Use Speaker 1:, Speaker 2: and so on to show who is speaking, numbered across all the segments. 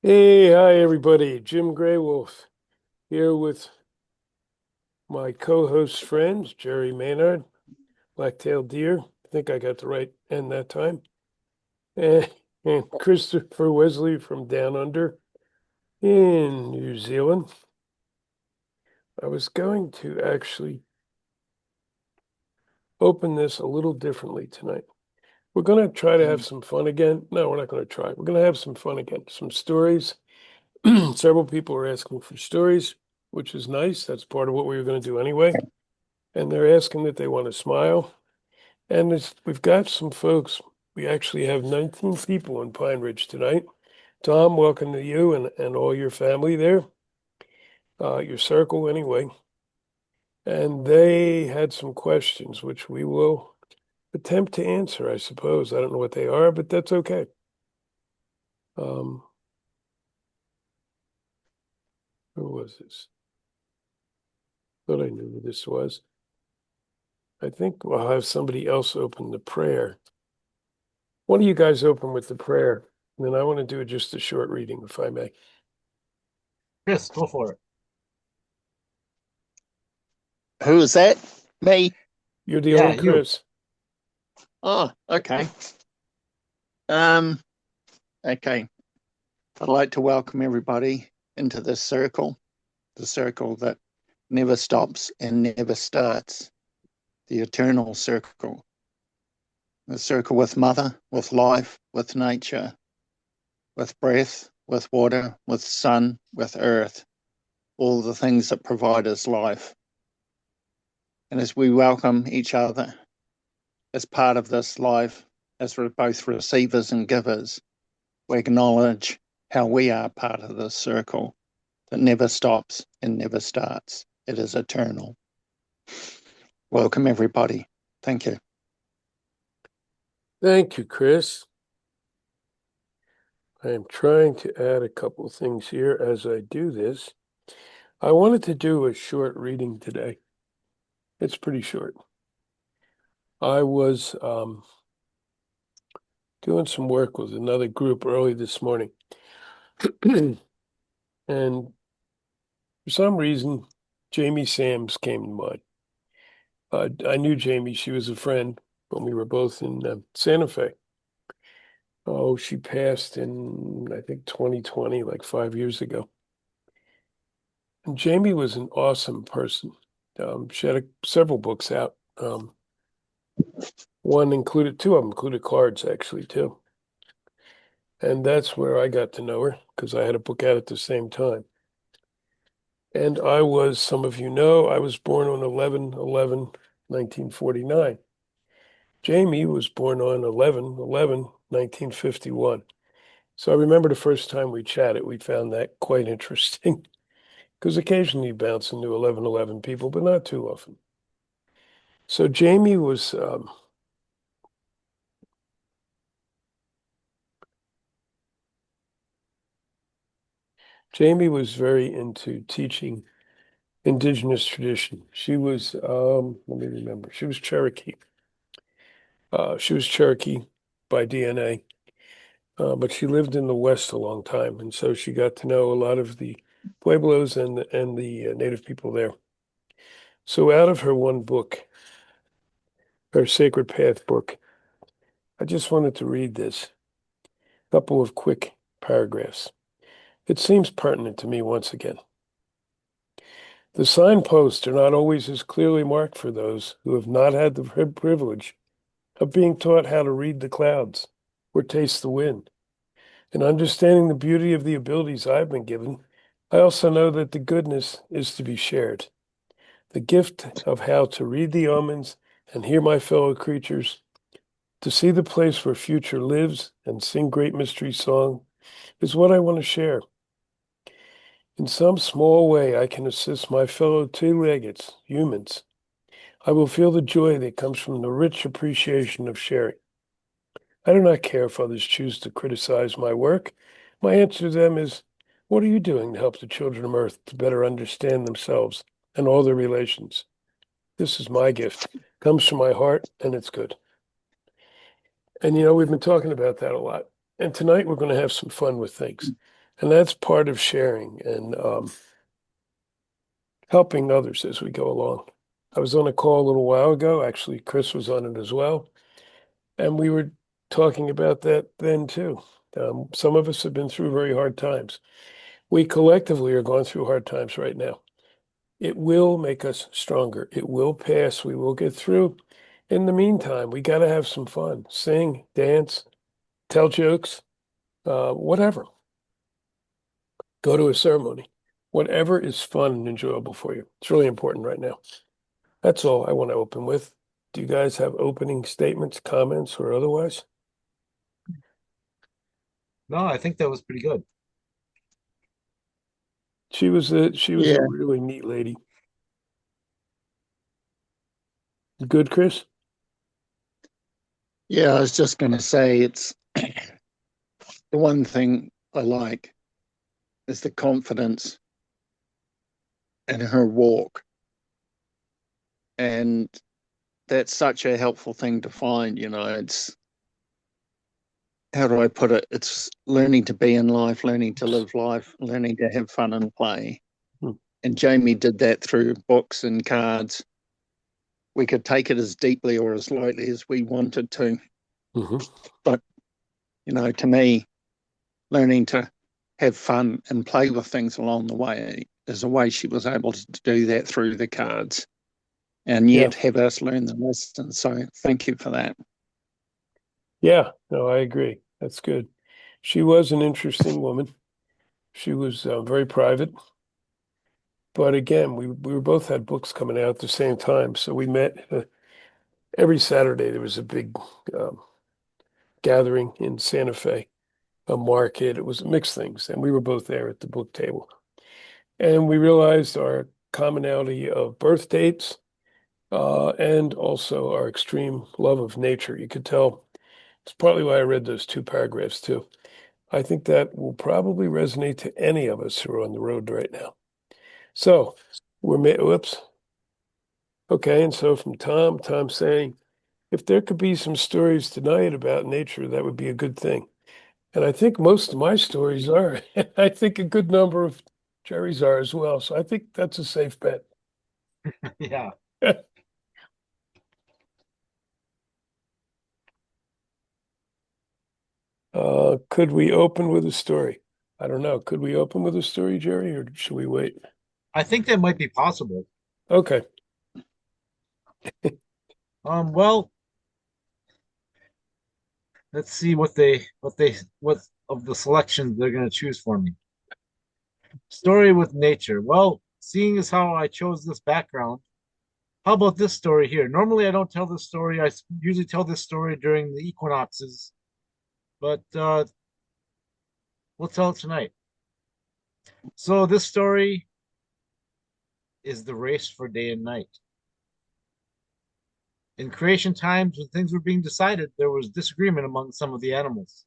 Speaker 1: Hey, hi everybody. Jim Gray Wolf here with my co-host friends, Jerry Maynard, Black-tailed Deer. I think I got the right end that time. And, and Christopher Wesley from Down Under in New Zealand. I was going to actually open this a little differently tonight. We're going to try to have some fun again. No, we're not going to try. We're going to have some fun again. Some stories. Several people are asking for stories, which is nice. That's part of what we were going to do anyway. And they're asking that they want to smile. And we've got some folks. We actually have 19 people in Pine Ridge tonight. Tom, welcome to you and all your family there, your circle anyway. And they had some questions, which we will attempt to answer, I suppose. I don't know what they are, but that's okay. Um, who was this? Thought I knew who this was. I think we'll have somebody else open the prayer. One of you guys open with the prayer, and then I want to do just a short reading, if I may.
Speaker 2: Chris, go for it.
Speaker 3: Who is that? Me?
Speaker 1: You're the
Speaker 2: Yeah,
Speaker 1: only
Speaker 2: you.
Speaker 1: Chris.
Speaker 3: Oh, okay. Um, okay. I'd like to welcome everybody into this circle, the circle that never stops and never starts, the eternal circle, the circle with mother, with life, with nature, with breath, with water, with sun, with earth, all the things that provide us life. And as we welcome each other as part of this life, as we're both receivers and givers, we acknowledge how we are part of this circle that never stops and never starts. It is eternal. Welcome, everybody. Thank you.
Speaker 1: Thank you, Chris. I am trying to add a couple of things here as I do this. I wanted to do a short reading today. It's pretty short. I was doing some work with another group early this morning. And for some reason, Jamie Sams came to mind. I knew Jamie. She was a friend when we were both in Santa Fe. Oh, she passed in, I think, 2020, like 5 years ago. And Jamie was an awesome person. She had several books out. One included, two of them included cards, actually, too. And that's where I got to know her because I had a book out at the same time. And I was, some of you know, I was born on 11/11/1949. Jamie was born on 11/11/1951. So I remember the first time we chatted, we found that quite interesting because occasionally you bounce into 11/11 people, but not too often. So Jamie was very into teaching indigenous tradition. She was, let me remember, she was Cherokee. She was Cherokee by DNA, but she lived in the West a long time, and so she got to know a lot of the Pueblos and the native people there. So out of her one book, her Sacred Path book, I just wanted to read this couple of quick paragraphs. It seems pertinent to me once again. The signposts are not always as clearly marked for those who have not had the privilege of being taught how to read the clouds or taste the wind. In understanding the beauty of the abilities I've been given, I also know that the goodness is to be shared. The gift of how to read the omens and hear my fellow creatures, to see the place where future lives and sing great mystery song is what I want to share. In some small way, I can assist my fellow two-leggeds, humans. I will feel the joy that comes from the rich appreciation of sharing. I do not care if others choose to criticize my work. My answer to them is, what are you doing to help the children of Earth to better understand themselves and all their relations? This is my gift. Comes from my heart, and it's good. And we've been talking about that a lot. And tonight we're going to have some fun with things. And that's part of sharing and helping others as we go along. I was on a call a little while ago. Actually, Chris was on it as well. And we were talking about that then too. Some of us have been through very hard times. We collectively are going through hard times right now. It will make us stronger. It will pass. We will get through. In the meantime, we got to have some fun. Sing, dance, tell jokes, whatever. Go to a ceremony. Whatever is fun and enjoyable for you. It's really important right now. That's all I want to open with. Do you guys have opening statements, comments, or otherwise?
Speaker 2: No, I think that was pretty good.
Speaker 1: She was a
Speaker 3: Yeah,
Speaker 1: really neat lady. Good, Chris?
Speaker 3: yeah. I was just going to say it's the one thing I like is the confidence in her walk, and that's such a helpful thing to find. It's how do I put it? It's learning to be in life, learning to
Speaker 1: Oops.
Speaker 3: live life, learning to have fun and play.
Speaker 1: Hmm.
Speaker 3: And Jamie did that through books and cards. We could take it as deeply or as lightly as we wanted to.
Speaker 1: Hmm.
Speaker 3: But, to me, learning to have fun and play with things along the way is a way she was able to do that through the cards and
Speaker 1: Yeah.
Speaker 3: yet have us learn the lesson. So thank you for that.
Speaker 1: Yeah. No, I agree. That's good. She was an interesting woman. She was very private. But again, we were both had books coming out at the same time. So we met every Saturday. There was a big um, gathering in Santa Fe, a market. It was mixed things. And we were both there at the book table. And we realized our commonality of birth dates and also our extreme love of nature. You could tell it's partly why I read those two paragraphs too. I think that will probably resonate to any of us who are on the road right now. So whoops. Okay, and so from Tom saying, if there could be some stories tonight about nature, that would be a good thing. And I think most of my stories are. I think a good number of Jerry's are as well. So I think that's a safe bet.
Speaker 2: Yeah,
Speaker 1: Could we open with a story? I don't know. Could we open with a story, Jerry, or should we wait?
Speaker 2: I think that might be possible.
Speaker 1: Okay.
Speaker 2: Well, let's see what of the selections they're going to choose for me. Story with nature. Well, seeing as how I chose this background, how about this story here? Normally, I don't tell this story. I usually tell this story during the equinoxes, but we'll tell it tonight. So, this story is the race for day and night. In creation times, when things were being decided, there was disagreement among some of the animals.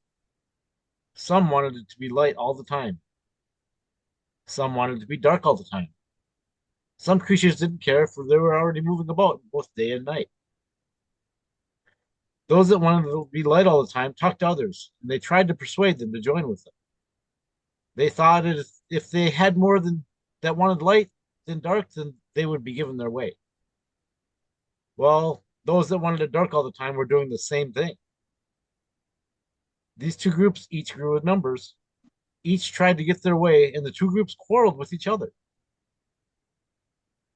Speaker 2: Some wanted it to be light all the time, some wanted it to be dark all the time. Some creatures didn't care, for they were already moving about both day and night. Those that wanted to be light all the time talked to others, and they tried to persuade them to join with them. They thought if they had more than that wanted light than dark, then they would be given their way. Well, those that wanted it dark all the time were doing the same thing. These two groups each grew in numbers, each tried to get their way, and the two groups quarreled with each other.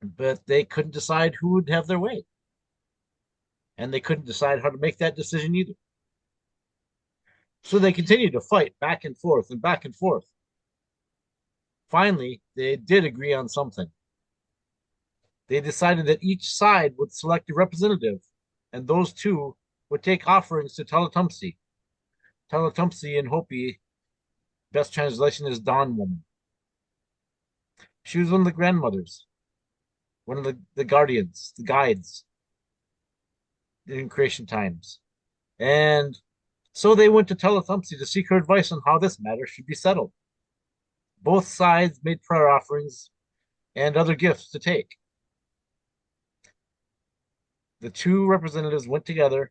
Speaker 2: But they couldn't decide who would have their way, and they couldn't decide how to make that decision either. So they continued to fight back and forth and back and forth. Finally, they did agree on something. They decided that each side would select a representative, and those two would take offerings to Telatumsi. Telatumsi in Hopi, best translation is Dawn Woman. She was one of the grandmothers, one of the guardians, the guides in creation times. And so they went to Telatumsi to seek her advice on how this matter should be settled. Both sides made prayer offerings and other gifts to take. The two representatives went together,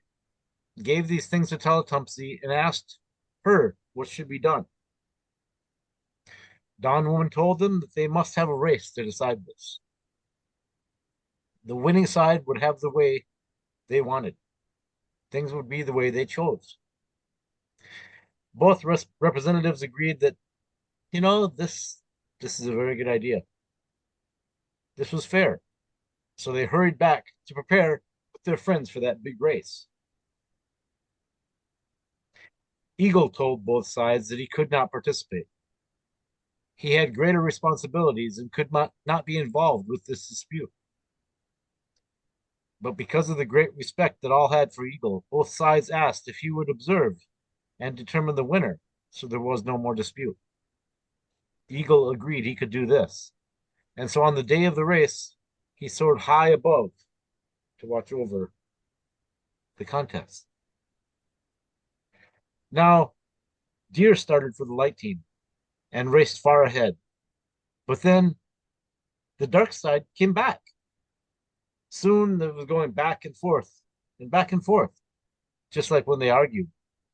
Speaker 2: gave these things to Telatumsi, and asked her what should be done. Dawn Woman told them that they must have a race to decide this. The winning side would have the way they wanted. Things would be the way they chose. Both representatives agreed that, this is a very good idea. This was fair. So they hurried back to prepare with their friends for that big race. Eagle told both sides that he could not participate. He had greater responsibilities and could not be involved with this dispute. But because of the great respect that all had for Eagle, both sides asked if he would observe and determine the winner, so there was no more dispute. Eagle agreed he could do this, and so on the day of the race, he soared high above to watch over the contest. Now, Deer started for the light team and raced far ahead, but then the dark side came back. Soon it was going back and forth, just like when they argued.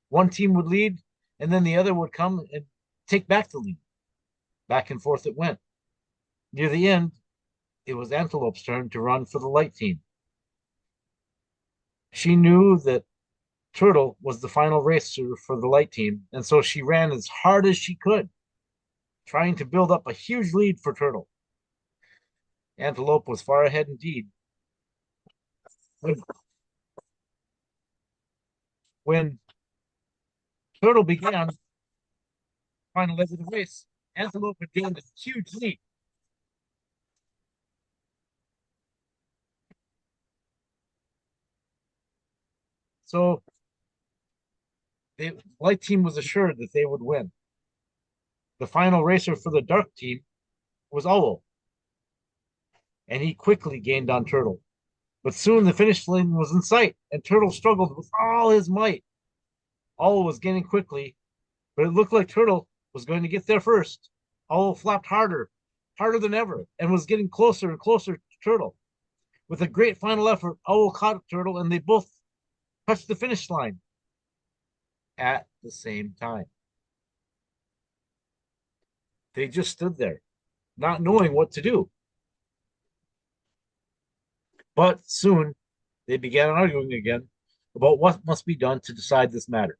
Speaker 2: One team would lead, and then the other would come and take back the lead. Back and forth it went. Near the end, it was Antelope's turn to run for the light team. She knew that Turtle was the final racer for the light team, and so she ran as hard as she could, trying to build up a huge lead for Turtle. Antelope was far ahead indeed. When, when Turtle began the final leg of the race, Antelope had gained a huge lead. So the light team was assured that they would win. The final racer for the dark team was Owl, and he quickly gained on Turtle. But soon the finish line was in sight, and Turtle struggled with all his might. Owl was gaining quickly, but it looked like Turtle was going to get there first. Owl flapped harder, harder than ever, and was getting closer and closer to Turtle. With a great final effort, Owl caught Turtle, and they both touched the finish line at the same time. They just stood there, not knowing what to do. But soon they began arguing again about what must be done to decide this matter.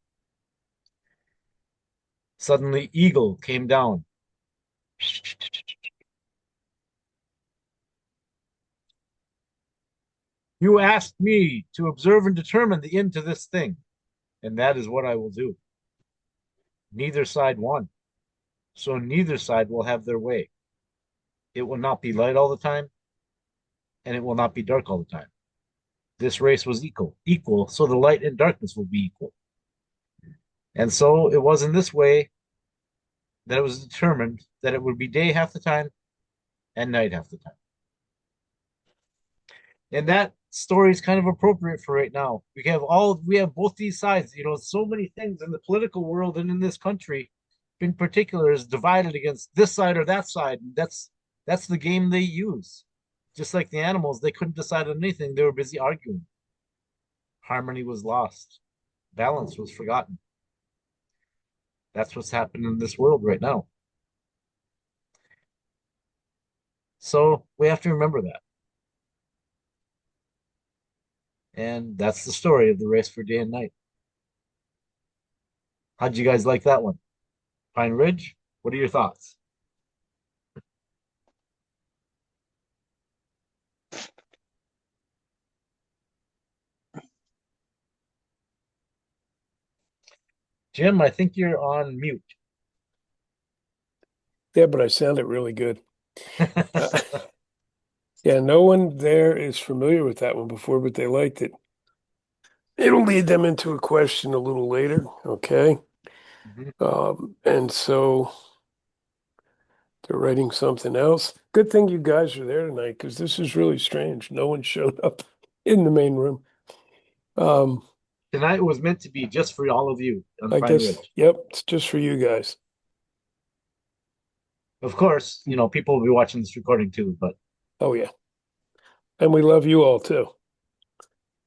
Speaker 2: Suddenly, Eagle came down. You asked me to observe and determine the end to this thing, and that is what I will do. Neither side won, so neither side will have their way. It will not be light all the time, and it will not be dark all the time. This race was equal, so the light and darkness will be equal. And so it was in this way that it was determined that it would be day half the time and night half the time. And that story is kind of appropriate for right now. We have both these sides. So many things in the political world and in this country, in particular, is divided against this side or that side. That's the game they use. Just like the animals, they couldn't decide on anything. They were busy arguing. Harmony was lost. Balance was forgotten. That's what's happening in this world right now. So we have to remember that. And that's the story of the race for day and night. How'd you guys like that one? Pine Ridge, what are your thoughts? Jim, I think you're on mute.
Speaker 1: Yeah, but I sounded really good. Uh, yeah, no one there is familiar with that one before, but they liked it. It'll lead them into a question a little later, okay?
Speaker 2: Mhm.
Speaker 1: And so they're writing something else. Good thing you guys are there tonight because this is really strange. No one showed up in the main room. Um,
Speaker 2: Tonight was meant to be just for all of you on
Speaker 1: I
Speaker 2: Pine
Speaker 1: guess,
Speaker 2: Ridge.
Speaker 1: yep, it's just for you guys.
Speaker 2: Of course, people will be watching this recording too, but
Speaker 1: Oh, yeah. And we love you all too.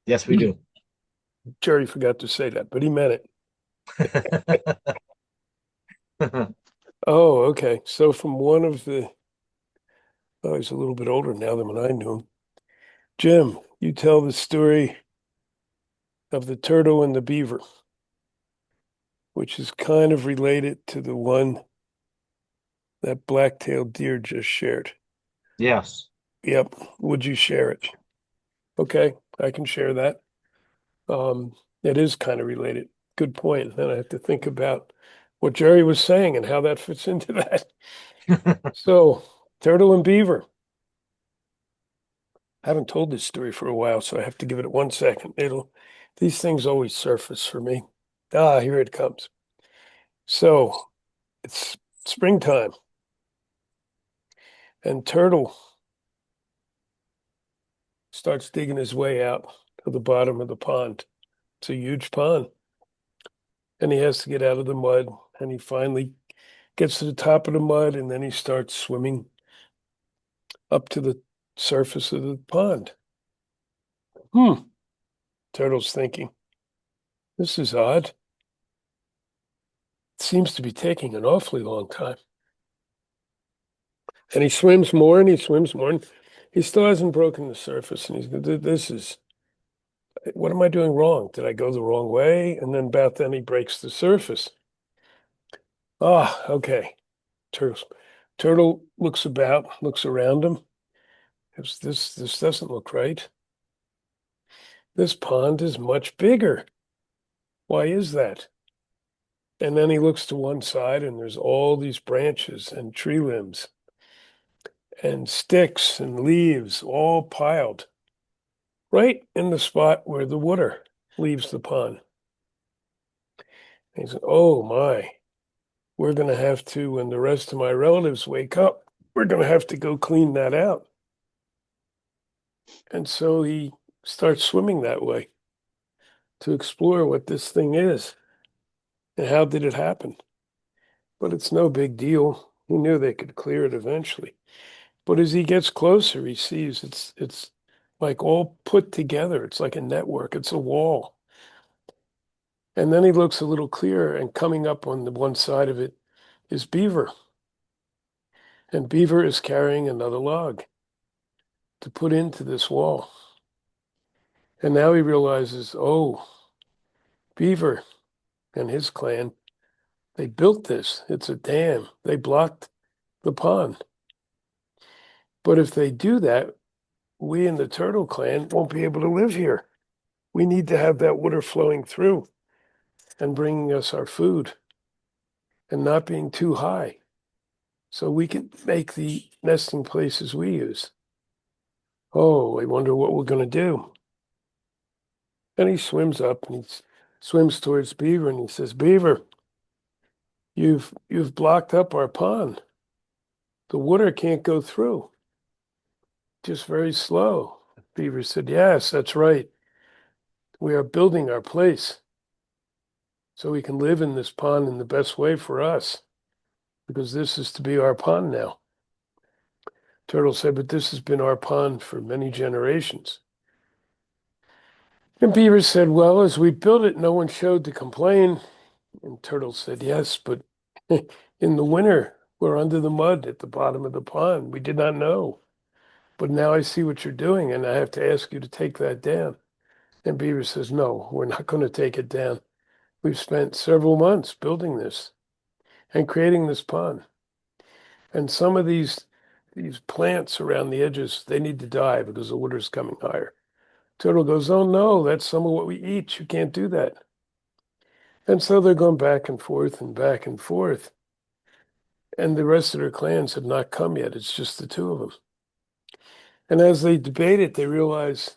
Speaker 2: yes, we do.
Speaker 1: Jerry forgot to say that, but he meant it. Oh, okay. So from one of the, oh, he's a little bit older now than when I knew him. Jim, you tell the story of the turtle and the beaver, which is kind of related to the one that black-tailed deer just shared.
Speaker 2: Yes.
Speaker 1: Yep. Would you share it? Okay, I can share that. It is kind of related. Good point. Then I have to think about what Jerry was saying and how that fits into that. So, turtle and beaver. I haven't told this story for a while, so I have to give it 1 second. These things always surface for me. Ah, here it comes. So, it's springtime, and Turtle starts digging his way out to the bottom of the pond. It's a huge pond, and he has to get out of the mud, and he finally gets to the top of the mud, and then he starts swimming up to the surface of the pond. Hmm, Turtle's thinking, this is odd. It seems to be taking an awfully long time. And he swims more and he swims more, and he still hasn't broken the surface. And this is, what am I doing wrong? Did I go the wrong way? And then about then he breaks the surface. Ah, okay. Turtle looks about, looks around him. This doesn't look right. This pond is much bigger. Why is that? And then he looks to one side and there's all these branches and tree limbs and sticks and leaves all piled right in the spot where the water leaves the pond. And he said, oh my, we're going to have to, when the rest of my relatives wake up, we're going to have to go clean that out. And so he starts swimming that way to explore what this thing is and how did it happen. But it's no big deal. He knew they could clear it eventually. But as he gets closer, he sees it's like all put together. It's like a network. It's a wall. And then he looks a little clearer, and coming up on the one side of it is Beaver. And Beaver is carrying another log to put into this wall. And now he realizes, oh, Beaver and his clan, they built this. It's a dam. They blocked the pond. But if they do that, we in the Turtle clan won't be able to live here. We need to have that water flowing through and bringing us our food and not being too high so we can make the nesting places we use. Oh, I wonder what we're going to do. And he swims up and he swims towards Beaver and he says, Beaver, you've blocked up our pond. The water can't go through. Just very slow. Beaver said, yes, that's right. We are building our place so we can live in this pond in the best way for us, because this is to be our pond now. Turtle said, but this has been our pond for many generations. And Beaver said, well, as we built it, no one showed to complain. And Turtle said, yes, but in the winter, we're under the mud at the bottom of the pond. We did not know. But now I see what you're doing, and I have to ask you to take that down. And Beaver says, no, we're not going to take it down. We've spent several months building this and creating this pond. And some of these plants around the edges, they need to die because the water's coming higher. Turtle goes, oh no, that's some of what we eat. You can't do that. And so they're going back and forth and back and forth. And the rest of their clans have not come yet. It's just the two of them. And as they debate it, they realize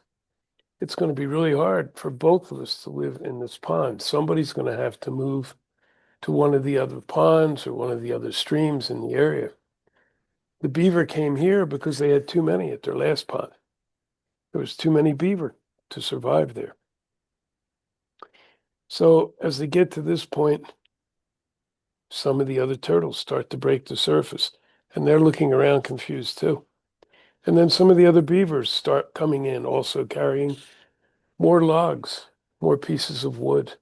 Speaker 1: it's going to be really hard for both of us to live in this pond. Somebody's going to have to move to one of the other ponds or one of the other streams in the area. The beaver came here because they had too many at their last pond. There was too many beaver to survive there. So as they get to this point, some of the other turtles start to break the surface, and they're looking around confused too. And then some of the other beavers start coming in, also carrying more logs, more pieces of wood,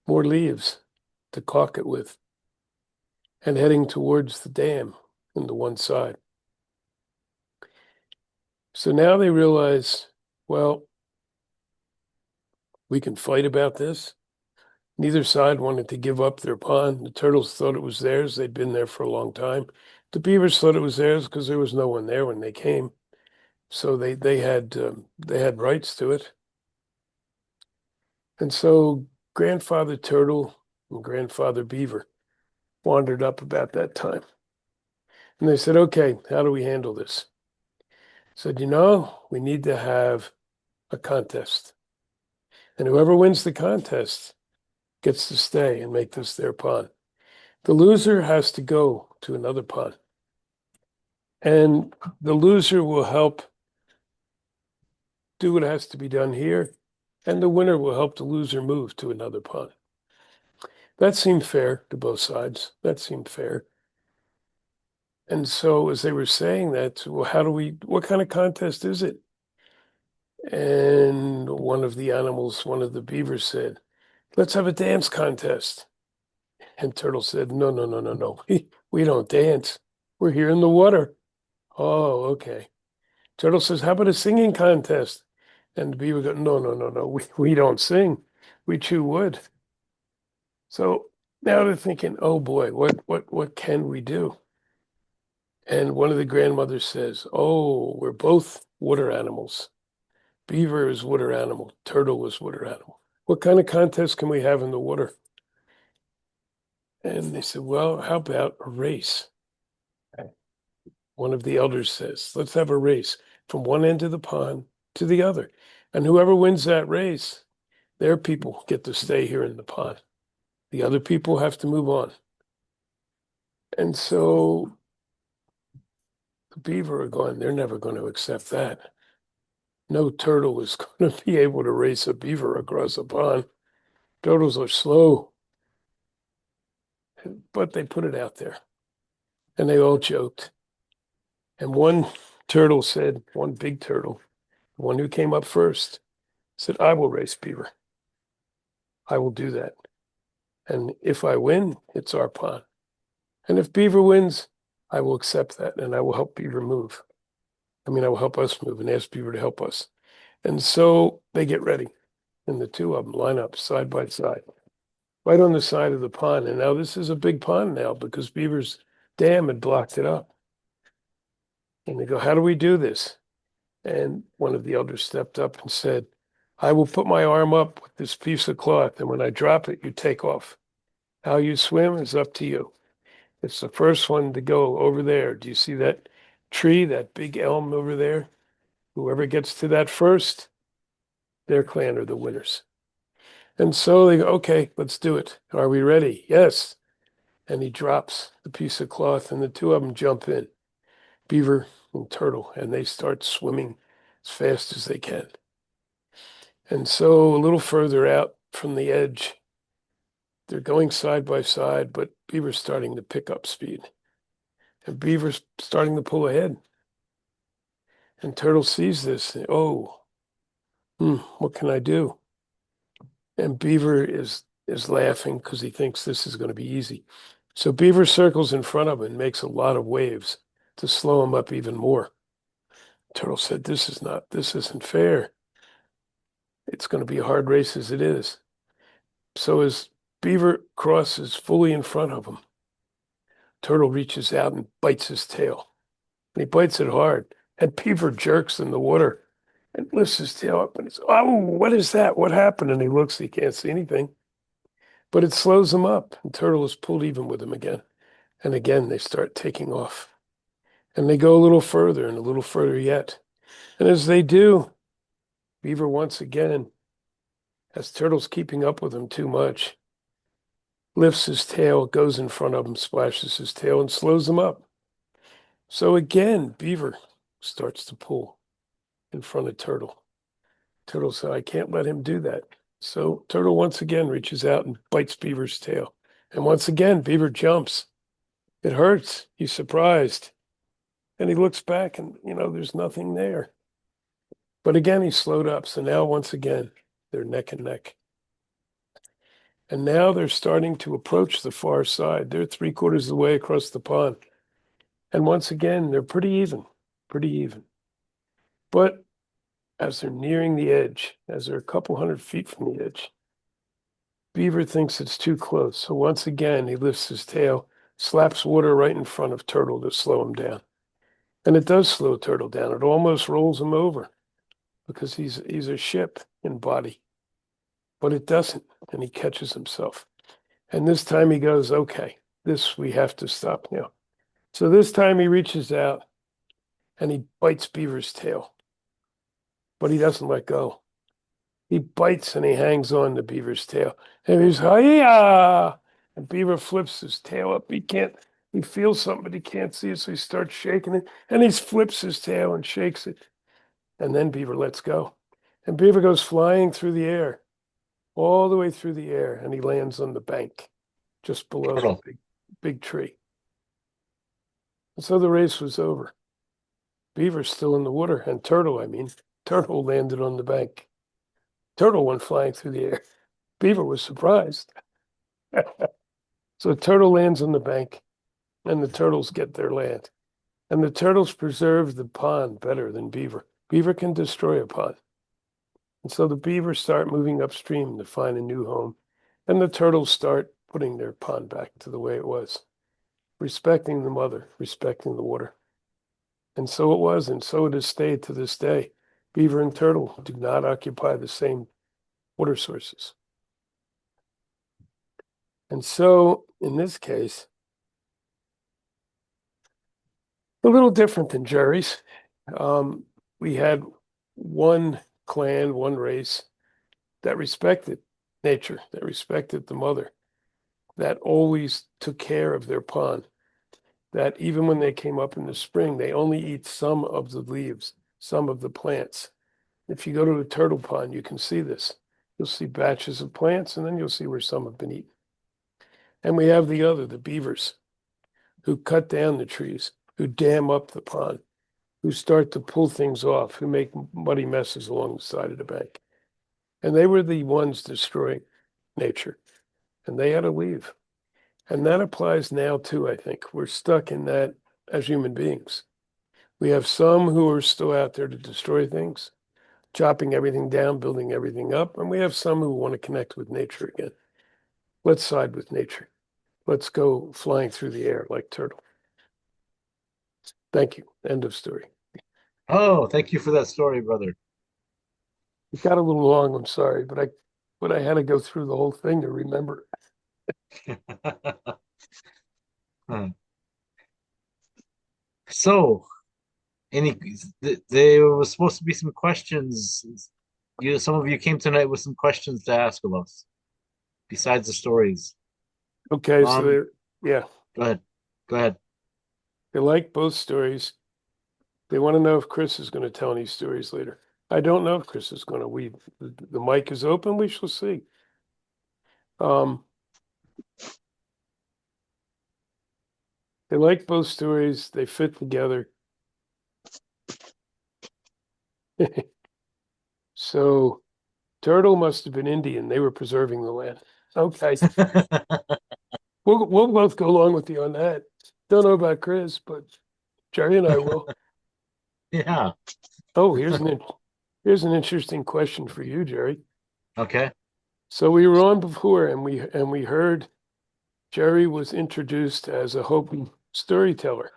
Speaker 1: more leaves to caulk it with. and heading towards the dam on the one side. So now they realize, well, we can fight about this. Neither side wanted to give up their pond. The turtles thought it was theirs. They'd been there for a long time. The beavers thought it was theirs because there was no one there when they came. So they had rights to it. And so Grandfather Turtle and Grandfather Beaver wandered up about that time. And they said, okay, how do we handle this? Said, we need to have a contest. And whoever wins the contest gets to stay and make this their pond. The loser has to go to another pond. And the loser will help do what has to be done here. And the winner will help the loser move to another pond. That seemed fair to both sides. That seemed fair. And so as they were saying that, well, what kind of contest is it? And one of the beavers said, let's have a dance contest. And Turtle said, no, no, no, no, no. We don't dance. We're here in the water. Oh, okay. Turtle says, how about a singing contest? And the beaver goes, no, no, no, no. We don't sing. We chew wood. So now they're thinking, oh boy, what can we do? And one of the grandmothers says, oh, we're both water animals. Beaver is water animal. Turtle is water animal. What kind of contest can we have in the water? And they said, well, how about a race? One of the elders says, let's have a race from one end of the pond to the other. And whoever wins that race, their people get to stay here in the pond. The other people have to move on. And so the beaver are going, they're never going to accept that. No turtle is going to be able to race a beaver across a pond. Turtles are slow. But they put it out there and they all joked. And one turtle said, one big turtle, the one who came up first, said, I will race beaver. I will do that. And if I win, it's our pond. And if beaver wins, I will accept that and I will help beaver move. I will help us move and ask beaver to help us. And so they get ready. And the two of them line up side by side, right on the side of the pond. And now this is a big pond now because beaver's dam had blocked it up. And they go, how do we do this? And one of the elders stepped up and said, I will put my arm up with this piece of cloth, and when I drop it, you take off. How you swim is up to you. It's the first one to go over there. Do you see that tree, that big elm over there? Whoever gets to that first, their clan are the winners. And so they go, okay, let's do it. Are we ready? Yes. And he drops the piece of cloth, and the two of them jump in, beaver and turtle, and they start swimming as fast as they can. And so a little further out from the edge, they're going side by side, but beaver's starting to pick up speed. And beaver's starting to pull ahead. And turtle sees this. And, oh, what can I do? And beaver is laughing because he thinks this is going to be easy. So beaver circles in front of him and makes a lot of waves to slow him up even more. Turtle said, this isn't fair. It's going to be a hard race as it is. So as beaver crosses fully in front of him, turtle reaches out and bites his tail. And he bites it hard. And beaver jerks in the water and lifts his tail up and he's, oh, what is that? What happened? And he looks, he can't see anything. But it slows him up. And turtle is pulled even with him again. And again, they start taking off. And they go a little further and a little further yet. And as they do, beaver once again, as turtle's keeping up with him too much, lifts his tail, goes in front of him, splashes his tail, and slows him up. So again, beaver starts to pull in front of turtle. Turtle said, I can't let him do that. So turtle once again reaches out and bites beaver's tail. And once again, beaver jumps. It hurts. He's surprised. And he looks back and, there's nothing there. But again, he slowed up. So now once again, they're neck and neck. And now they're starting to approach the far side. They're three-quarters of the way across the pond. And once again, they're pretty even, pretty even. But as they're nearing the edge, as they're a couple hundred feet from the edge, Beaver thinks it's too close. So once again, he lifts his tail, slaps water right in front of Turtle to slow him down. And it does slow Turtle down. It almost rolls him over because he's a ship in body. But it doesn't, and he catches himself. And this time he goes, okay, this we have to stop now. So this time he reaches out and he bites Beaver's tail, but he doesn't let go. He bites and he hangs on to Beaver's tail. And he's, hiya! And Beaver flips his tail up. He feels something, but he can't see it. So he starts shaking it and he flips his tail and shakes it. And then Beaver lets go. And Beaver goes flying through the air, all the way through the air. And he lands on the bank just below the
Speaker 2: Turtle.
Speaker 1: big tree. And so the race was over. Beaver's still in the water. And Turtle landed on the bank. Turtle went flying through the air. Beaver was surprised. So Turtle lands on the bank, and the turtles get their land. And the turtles preserve the pond better than Beaver. Beaver can destroy a pond. And so the beavers start moving upstream to find a new home. And the turtles start putting their pond back to the way it was, respecting the mother, respecting the water. And so it was, and so it has stayed to this day. Beaver and turtle do not occupy the same water sources. And so in this case, a little different than Jerry's. We had one clan, one race that respected nature, that respected the mother, that always took care of their pond, that even when they came up in the spring, they only eat some of the leaves, some of the plants. If you go to a turtle pond, you can see this. You'll see batches of plants, and then you'll see where some have been eaten. And we have the beavers, who cut down the trees, who dam up the pond, who start to pull things off, who make muddy messes along the side of the bank. And they were the ones destroying nature, and they had to leave. And that applies now too, I think. We're stuck in that as human beings. We have some who are still out there to destroy things, chopping everything down, building everything up, and we have some who want to connect with nature again. Let's side with nature. Let's go flying through the air like turtle. Thank you. End of story.
Speaker 2: Oh, thank you for that story, brother.
Speaker 1: It got a little long, I'm sorry, but I had to go through the whole thing to remember.
Speaker 2: Hmm. So, any there was supposed to be some questions. Some of you came tonight with some questions to ask of us besides the stories.
Speaker 1: Okay, so
Speaker 2: Um,
Speaker 1: yeah,
Speaker 2: go ahead. Go ahead.
Speaker 1: they like both stories. They want to know if Chris is going to tell any stories later. I don't know if Chris is going to. The mic is open. We shall see. Um, they like both stories. They fit together. So Turtle must have been Indian. They were preserving the land. Okay, we'll both go along with you on that. Don't know about Chris, but Jerry and I will.
Speaker 2: Yeah.
Speaker 1: Oh, here's an interesting question for you, Jerry.
Speaker 2: Okay.
Speaker 1: So we were on before, and we heard Jerry was introduced as a Hopi storyteller,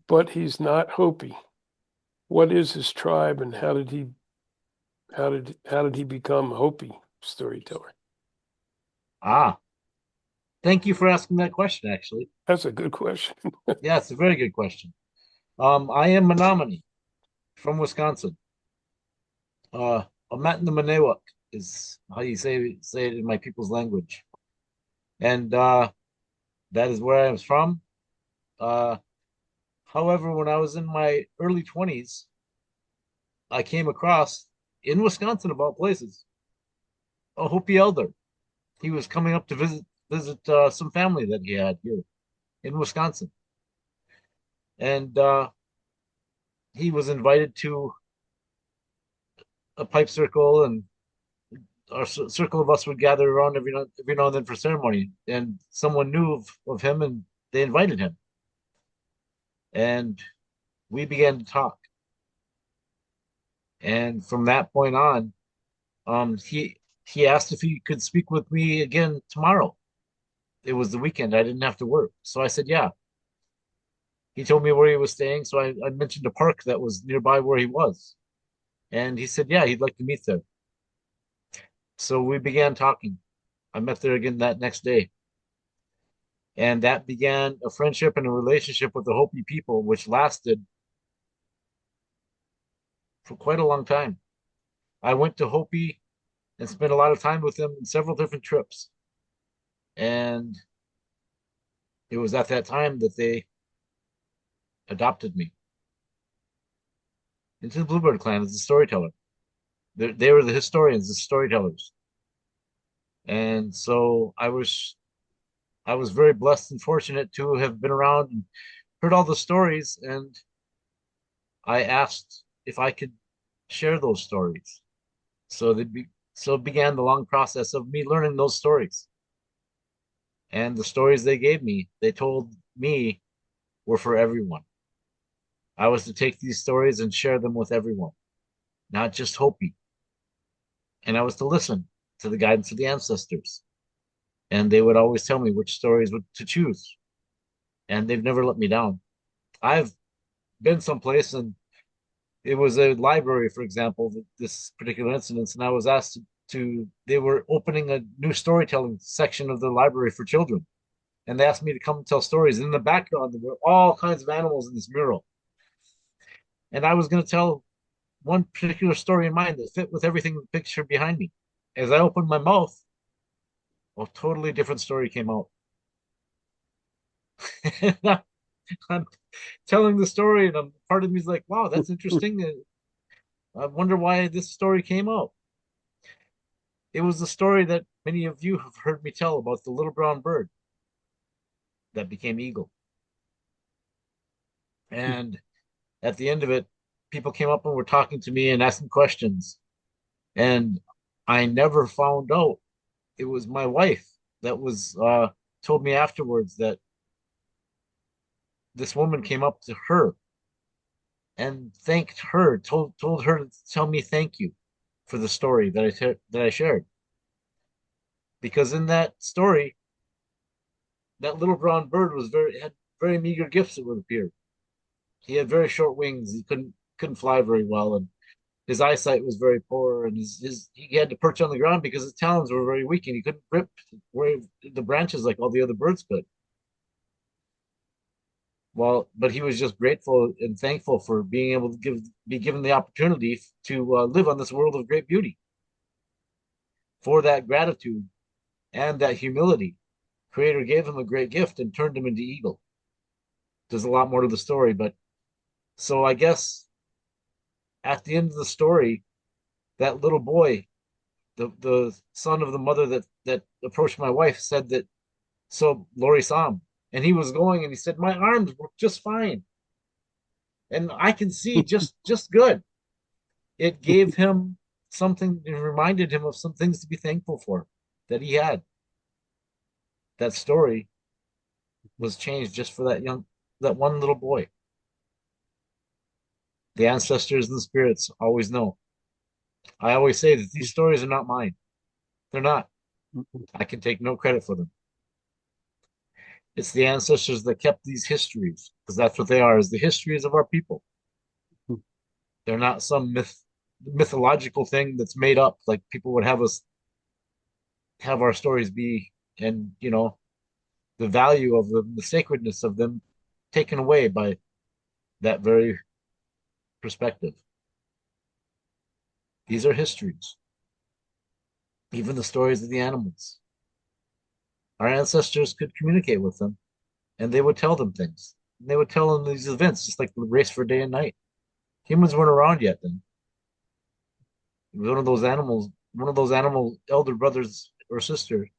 Speaker 1: but he's not Hopi. What is his tribe, and how did he become Hopi storyteller?
Speaker 2: Ah, thank you for asking that question, actually.
Speaker 1: That's a good question.
Speaker 2: Yeah, it's a very good question. I am Menominee from Wisconsin. Amatnamanewak is how you say it in my people's language. And that is where I was from. Uh, However, when I was in my early 20s, I came across in Wisconsin, of all places, a Hopi elder. He was coming up to visit some family that he had here in Wisconsin, and he was invited to a pipe circle and our circle of us would gather around every now and then for ceremony, and someone knew of him, and they invited him, and we began to talk. And from that point on, he asked if he could speak with me again tomorrow. It was the weekend; I didn't have to work, so I said, "Yeah." He told me where he was staying, so I mentioned a park that was nearby where he was, and he said, "Yeah, he'd like to meet there." So we began talking. I met there again that next day. And that began a friendship and a relationship with the Hopi people, which lasted for quite a long time. I went to Hopi and spent a lot of time with them in several different trips. And it was at that time that they adopted me into the Bluebird clan as a storyteller. They were the historians, the storytellers. And so I was very blessed and fortunate to have been around and heard all the stories. And I asked if I could share those stories. So it began the long process of me learning those stories. And the stories they gave me, they told me, were for everyone. I was to take these stories and share them with everyone, not just Hopi. And I was to listen to the guidance of the ancestors. And they would always tell me which stories to choose. And they've never let me down. I've been someplace and it was a library, for example, this particular incident, and I was asked they were opening a new storytelling section of the library for children. And they asked me to come and tell stories. And in the background, there were all kinds of animals in this mural. And I was going to tell one particular story in mind that fit with everything in the picture behind me. As I opened my mouth, a totally different story came out. I'm telling the story, and part of me is like, wow, that's interesting. I wonder why this story came out. It was the story that many of you have heard me tell about the little brown bird that became eagle. And at the end of it, people came up and were talking to me and asking questions. And I never found out it was my wife that was told me afterwards that this woman came up to her and thanked her, told her to tell me thank you for the story that I shared. Because in that story, that little brown bird had very meager gifts, it would appear. He had very short wings. He couldn't fly very well, and his eyesight was very poor, and he had to perch on the ground because his talons were very weak, and he couldn't grip where the branches like all the other birds could. Well, but he was just grateful and thankful for being able to be given the opportunity to live on this world of great beauty. For that gratitude and that humility, Creator gave him a great gift and turned him into eagle. There's a lot more to the story, but so I guess at the end of the story, that little boy, the son of the mother that approached my wife, said that so Lori saw him and he was going and he said, my arms work just fine. And I can see just good. It gave him something and reminded him of some things to be thankful for that he had. That story was changed just for that one little boy. The ancestors and the spirits always know. I always say that these stories are not mine. They're not. I can take no credit for them. It's the ancestors that kept these histories, because that's what they are, is the histories of our people. They're not some mythological thing that's made up like people would have us have our stories be, and the value of them, the sacredness of them taken away by that very perspective. These are histories, even the stories of the animals. Our ancestors could communicate with them and they would tell them things. And they would tell them these events, just like the race for day and night. Humans weren't around yet then. It was one of those animal elder brothers or sister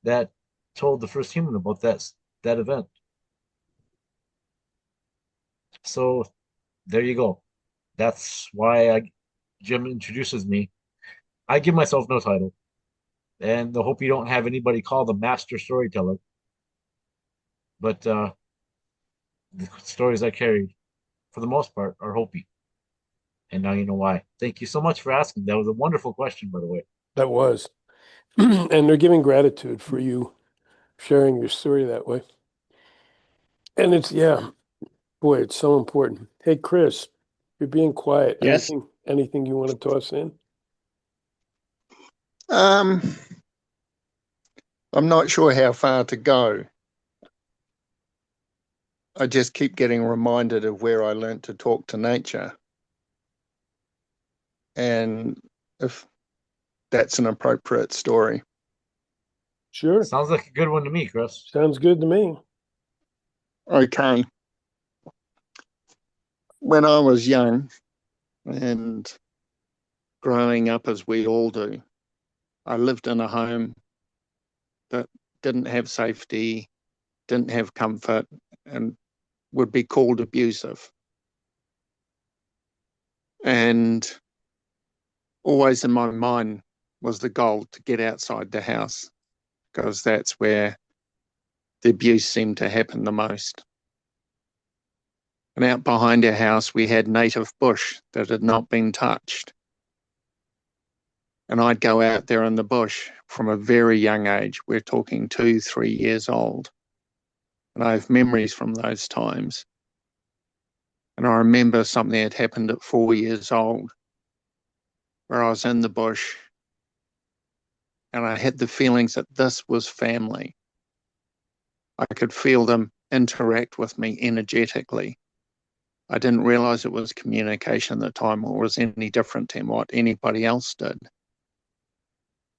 Speaker 2: that told the first human about that event. So there you go. That's why Jim introduces me. I give myself no title. and I hope you don't have anybody call the master storyteller. But the stories I carried, for the most part, are Hopi, and now you know why. Thank you so much for asking. That was a wonderful question, by the way.
Speaker 1: That was. And they're giving gratitude for you sharing your story that way. And it's, yeah, boy, it's so important. Hey, Chris, you're being quiet.
Speaker 3: Yes.
Speaker 1: Anything you want to toss in?
Speaker 3: Um, I'm not sure how far to go. I just keep getting reminded of where I learnt to talk to nature. And if that's an appropriate story.
Speaker 1: Sure.
Speaker 2: Sounds like a good one to me, Chris.
Speaker 1: Sounds good to me.
Speaker 3: Okay. When I was young and growing up as we all do, I lived in a home that didn't have safety, didn't have comfort, and would be called abusive. And always in my mind was the goal to get outside the house because that's where the abuse seemed to happen the most. And out behind our house, we had native bush that had not been touched. And I'd go out there in the bush from a very young age. We're talking 2, 3 years old. And I have memories from those times. And I remember something had happened at 4 years old where I was in the bush and I had the feelings that this was family. I could feel them interact with me energetically. I didn't realize it was communication at the time or was any different than what anybody else did.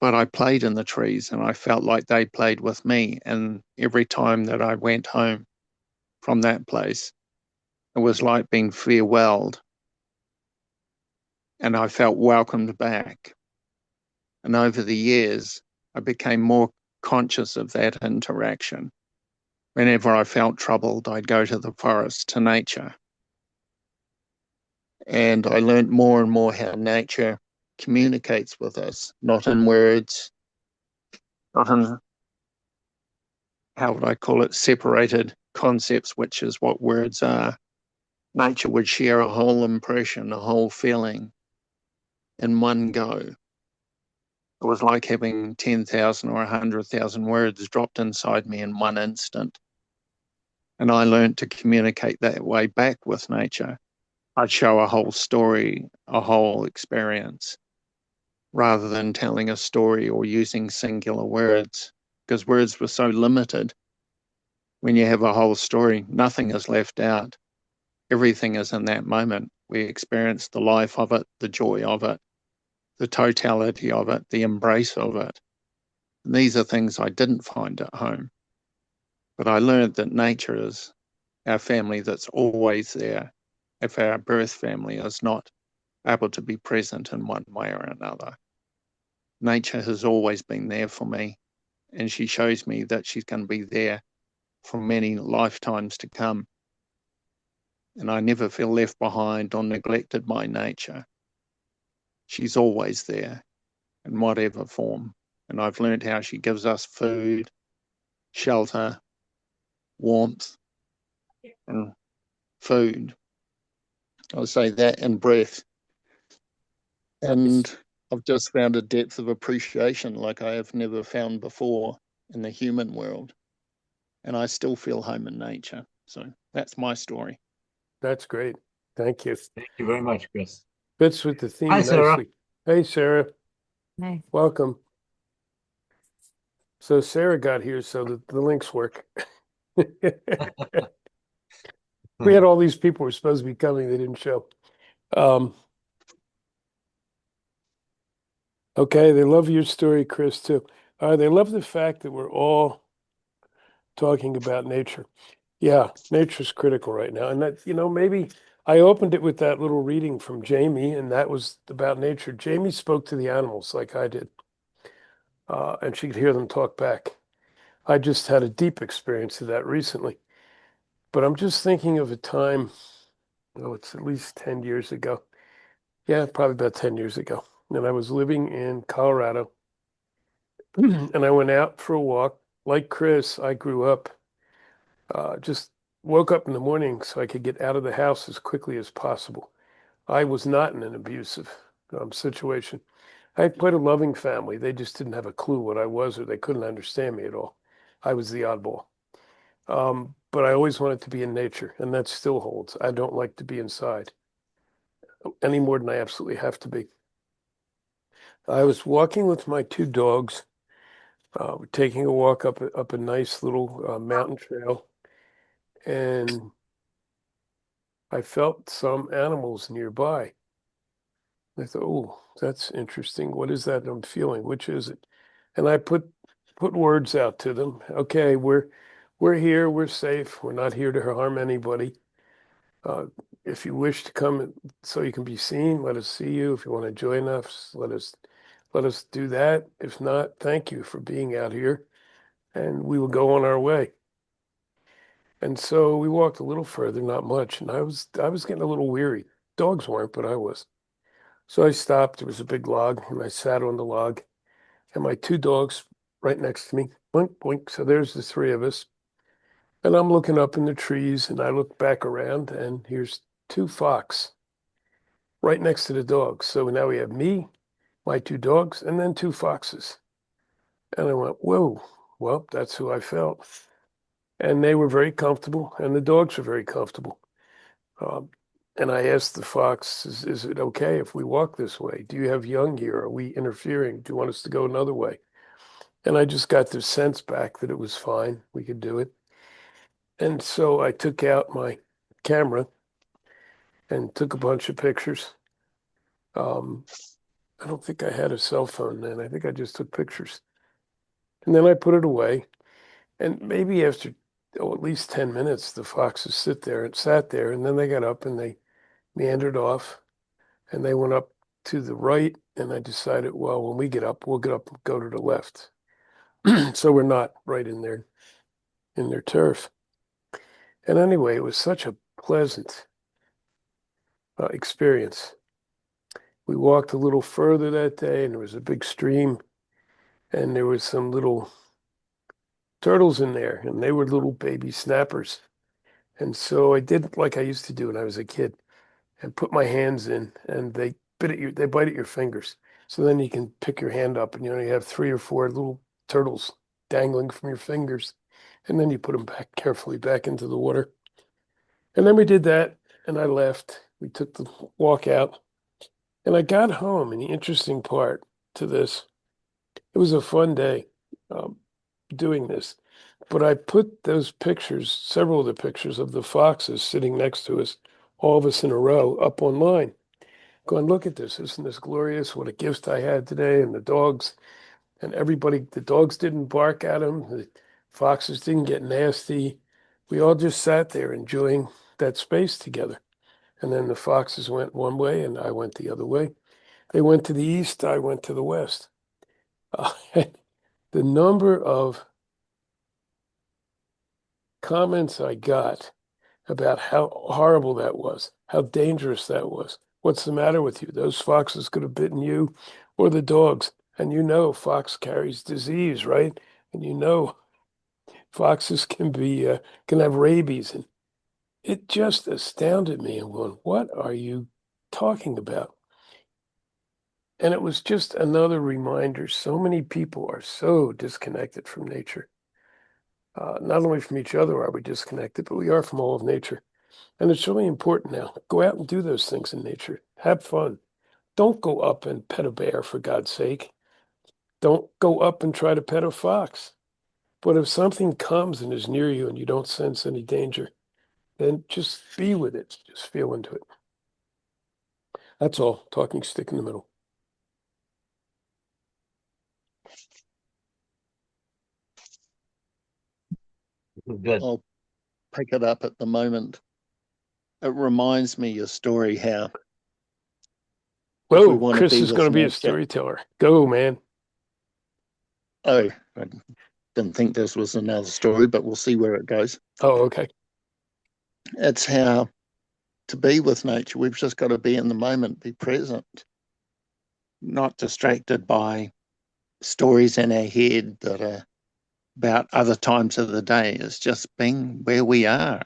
Speaker 3: But I played in the trees and I felt like they played with me. And every time that I went home from that place, it was like being farewelled and I felt welcomed back. And over the years, I became more conscious of that interaction. Whenever I felt troubled, I'd go to the forest, to nature. And I learned more and more how nature communicates with us, not in words, not in, how would I call it, separated concepts, which is what words are. Nature would share a whole impression, a whole feeling in one go. It was like having 10,000 or 100,000 words dropped inside me in one instant. And I learned to communicate that way back with nature. I'd show a whole story, a whole experience, rather than telling a story or using singular words, because words were so limited. When you have a whole story, nothing is left out. Everything is in that moment. We experience the life of it, the joy of it, the totality of it, the embrace of it. And these are things I didn't find at home. But I learned that nature is our family that's always there if our birth family is not able to be present in one way or another. Nature has always been there for me, and she shows me that she's going to be there for many lifetimes to come. And I never feel left behind or neglected by nature. She's always there in whatever form. And I've learned how she gives us food, shelter, warmth, and food. I'll say that and breath. And
Speaker 1: Nice.
Speaker 3: I've just found a depth of appreciation like I have never found before in the human world. And I still feel home in nature. So that's my story.
Speaker 1: That's great. Thank you.
Speaker 2: Thank you very much, Chris.
Speaker 1: Fits with the
Speaker 2: Hi,
Speaker 1: theme
Speaker 2: Sarah.
Speaker 1: nicely. Hey, Sarah,
Speaker 4: Hey.
Speaker 1: welcome. So Sarah got here so that the links work. We had all these people who were supposed to be coming, they didn't show. Um, okay, they love your story, Chris, too. They love the fact that we're all talking about nature. Yeah, nature's critical right now. And that, maybe I opened it with that little reading from Jamie, and that was about nature. Jamie spoke to the animals like I did, and she could hear them talk back. I just had a deep experience of that recently. But I'm just thinking of a time, oh, it's at least 10 years ago. Yeah, probably about 10 years ago. And I was living in Colorado, And I went out for a walk. Like Chris, I grew up, just woke up in the morning so I could get out of the house as quickly as possible. I was not in an abusive situation. I had quite a loving family. They just didn't have a clue what I was, or they couldn't understand me at all. I was the oddball. But I always wanted to be in nature, and that still holds. I don't like to be inside any more than I absolutely have to be. I was walking with my two dogs. We're taking a walk up a nice little mountain trail, and I felt some animals nearby. I thought, oh, that's interesting. What is that I'm feeling? Which is it? And I put words out to them. Okay, we're here. We're safe. We're not here to harm anybody. Uh, if you wish to come so you can be seen, let us see you. If you want to join us, let us do that. If not, thank you for being out here, and we will go on our way. And so we walked a little further, not much, and I was getting a little weary. Dogs weren't, but I was. So I stopped. There was a big log, and I sat on the log, and my two dogs right next to me. Blink, blink. So there's the three of us. And I'm looking up in the trees, and I look back around, and here's two fox right next to the dogs. So now we have me, my two dogs, and then two foxes. And I went, whoa, well, that's who I felt. And they were very comfortable, and the dogs were very comfortable. Um, and I asked the fox, is it okay if we walk this way? Do you have young here? Are we interfering? Do you want us to go another way? And I just got the sense back that it was fine. We could do it. And so I took out my camera and took a bunch of pictures. Um, I don't think I had a cell phone then. I think I just took pictures. And then I put it away. And maybe after, at least 10 minutes, the foxes sit there and sat there. And then they got up and they meandered off and they went up to the right. And I decided, well, when we get up, we'll get up and go to the left. So we're not right in their turf. And anyway, it was such a pleasant experience. We walked a little further that day, and there was a big stream, and there was some little turtles in there, and they were little baby snappers. And so I did like I used to do when I was a kid, and put my hands in, and they bite at your fingers. So then you can pick your hand up, and you have three or four little turtles dangling from your fingers, and then you put them back carefully back into the water. And then we did that, and I left. We took the walk out, and I got home. And the interesting part to this, it was a fun day um, doing this. But I put those pictures, several of the pictures of the foxes sitting next to us, all of us in a row, up online. Going, look at this. Isn't this glorious? What a gift I had today. And the dogs and everybody, the dogs didn't bark at them. The foxes didn't get nasty. We all just sat there enjoying that space together. And then the foxes went one way and I went the other way. They went to the east, I went to the west. Uh, the number of comments I got about how horrible that was, how dangerous that was. What's the matter with you? Those foxes could have bitten you or the dogs. And fox carries disease, right? And foxes can have rabies. And it just astounded me. And going, what are you talking about? And it was just another reminder. So many people are so disconnected from nature. Not only from each other are we disconnected, but we are from all of nature. And it's really important now. Go out and do those things in nature. Have fun. Don't go up and pet a bear, for God's sake. Don't go up and try to pet a fox. But if something comes and is near you and you don't sense any danger, then just be with it. Just feel into it. That's all. Talking stick in the middle.
Speaker 2: Good.
Speaker 3: I'll pick it up at the moment. It reminds me your story how if we
Speaker 1: Whoa,
Speaker 3: want to
Speaker 1: Chris
Speaker 3: be
Speaker 1: is going
Speaker 3: with
Speaker 1: to be a
Speaker 3: nature.
Speaker 1: storyteller. Go, man.
Speaker 3: Oh, I didn't think this was another story, but we'll see where it goes.
Speaker 1: Oh, okay.
Speaker 3: It's how to be with nature, we've just got to be in the moment, be present, not distracted by stories in our head that are about other times of the day. It's just being where we are.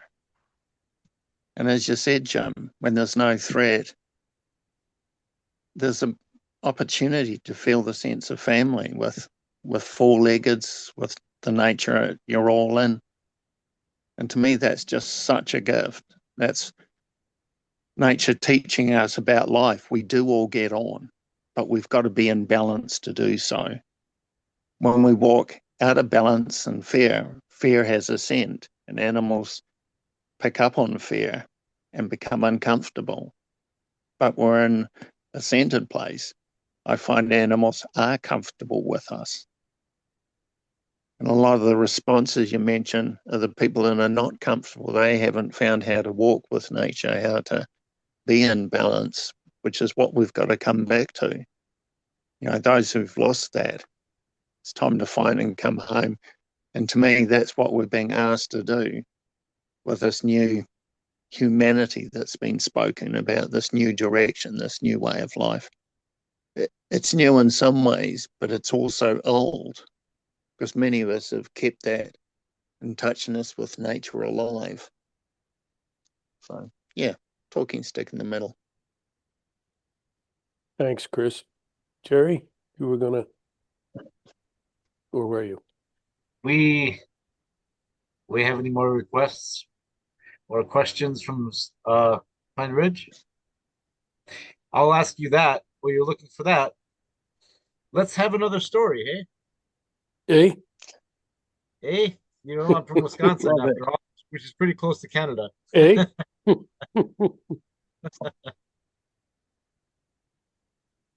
Speaker 3: And as you said, Jim, when there's no threat, there's an opportunity to feel the sense of family with four-leggeds, with the nature you're all in. And to me, that's just such a gift. That's nature teaching us about life. We do all get on, but we've got to be in balance to do so. When we walk out of balance and fear has a scent, and animals pick up on fear and become uncomfortable. But we're in a centered place. I find animals are comfortable with us. And a lot of the responses you mention are the people that are not comfortable. They haven't found how to walk with nature, how to be in balance, which is what we've got to come back to. Those who've lost that, it's time to find and come home. And to me, that's what we're being asked to do with this new humanity that's been spoken about, this new direction, this new way of life. It's new in some ways, but it's also old because many of us have kept that in touchness with nature alive. So, yeah, talking stick in the middle.
Speaker 1: Thanks, Chris. Jerry, you were gonna, or were you?
Speaker 2: We we have any more requests or questions from Pine Ridge? I'll ask you that while you're looking for that. Let's have another story, hey?
Speaker 1: Eh?
Speaker 2: Hey, I'm from Wisconsin
Speaker 3: Love it.
Speaker 2: after all, which is pretty close to Canada.
Speaker 1: Eh?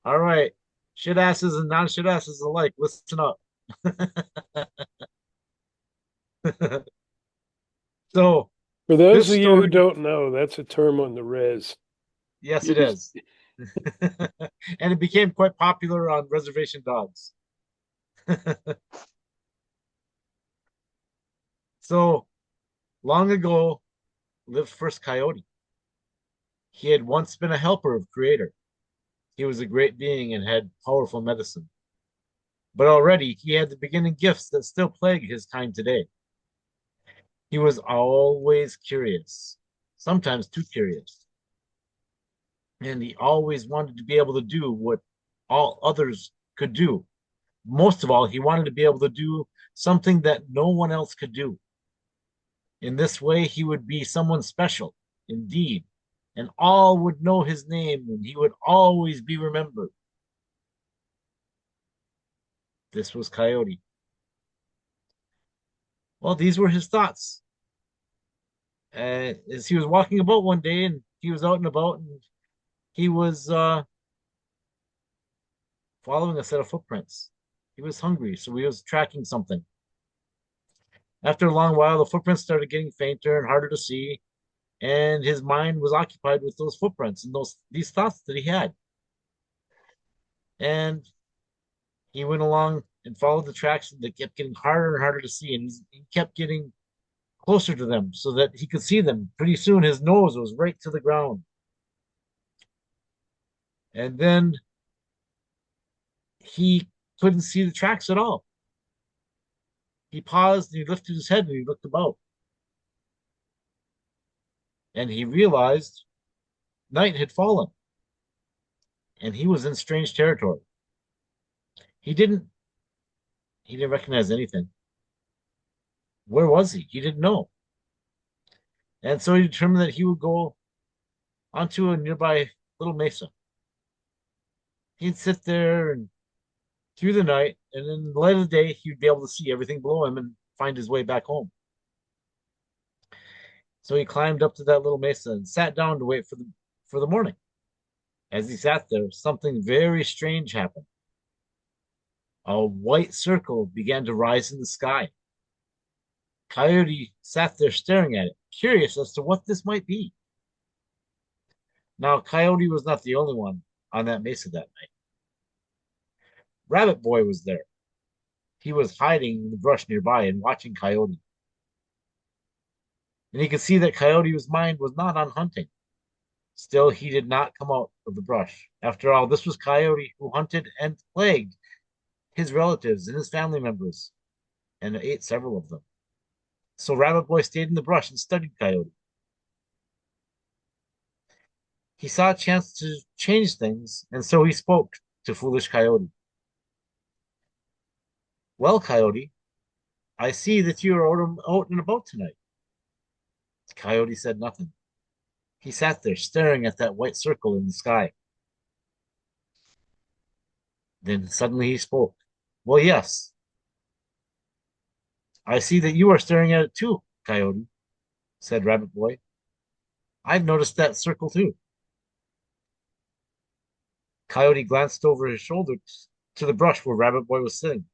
Speaker 2: All right. Shit asses and non shit asses alike, listen up. So,
Speaker 1: For those
Speaker 2: this
Speaker 1: of you who
Speaker 2: story,
Speaker 1: don't know, that's a term on the res.
Speaker 2: yes, it
Speaker 1: Used.
Speaker 2: is. And it became quite popular on reservation dogs. So, long ago lived first Coyote. He had once been a helper of Creator. He was a great being and had powerful medicine. But already he had the beginning gifts that still plague his kind today. He was always curious, sometimes too curious. And he always wanted to be able to do what all others could do. Most of all, he wanted to be able to do something that no one else could do. In this way, he would be someone special, indeed, and all would know his name and he would always be remembered. This was Coyote. Well, these were his thoughts. As he was walking about one day and he was out and about and he was following a set of footprints. He was hungry, so he was tracking something. After a long while, the footprints started getting fainter and harder to see, and his mind was occupied with those footprints and these thoughts that he had. And he went along and followed the tracks that kept getting harder and harder to see, and he kept getting closer to them so that he could see them. Pretty soon, his nose was right to the ground. And then he couldn't see the tracks at all. He paused and he lifted his head and he looked about. And he realized night had fallen and he was in strange territory. He didn't he didn't recognize anything. Where was he? He didn't know. And so he determined that he would go onto a nearby little mesa. He'd sit there and through the night, and in the light of the day, he'd be able to see everything below him and find his way back home. So he climbed up to that little mesa and sat down to wait for the morning. As he sat there, something very strange happened. A white circle began to rise in the sky. Coyote sat there staring at it, curious as to what this might be. Now, Coyote was not the only one on that mesa that night. Rabbit Boy was there. He was hiding in the brush nearby and watching Coyote. And he could see that Coyote's mind was not on hunting. Still, he did not come out of the brush. After all, this was Coyote who hunted and plagued. his relatives, and his family members, and ate several of them. So Rabbit Boy stayed in the brush and studied Coyote. He saw a chance to change things, and so he spoke to foolish Coyote. Well, Coyote, I see that you are out and about tonight. Coyote said nothing. He sat there staring at that white circle in the sky. Then suddenly he spoke. Well, yes, I see that you are staring at it too, Coyote, said Rabbit Boy. I've noticed that circle too. Coyote glanced over his shoulder to the brush where Rabbit Boy was sitting.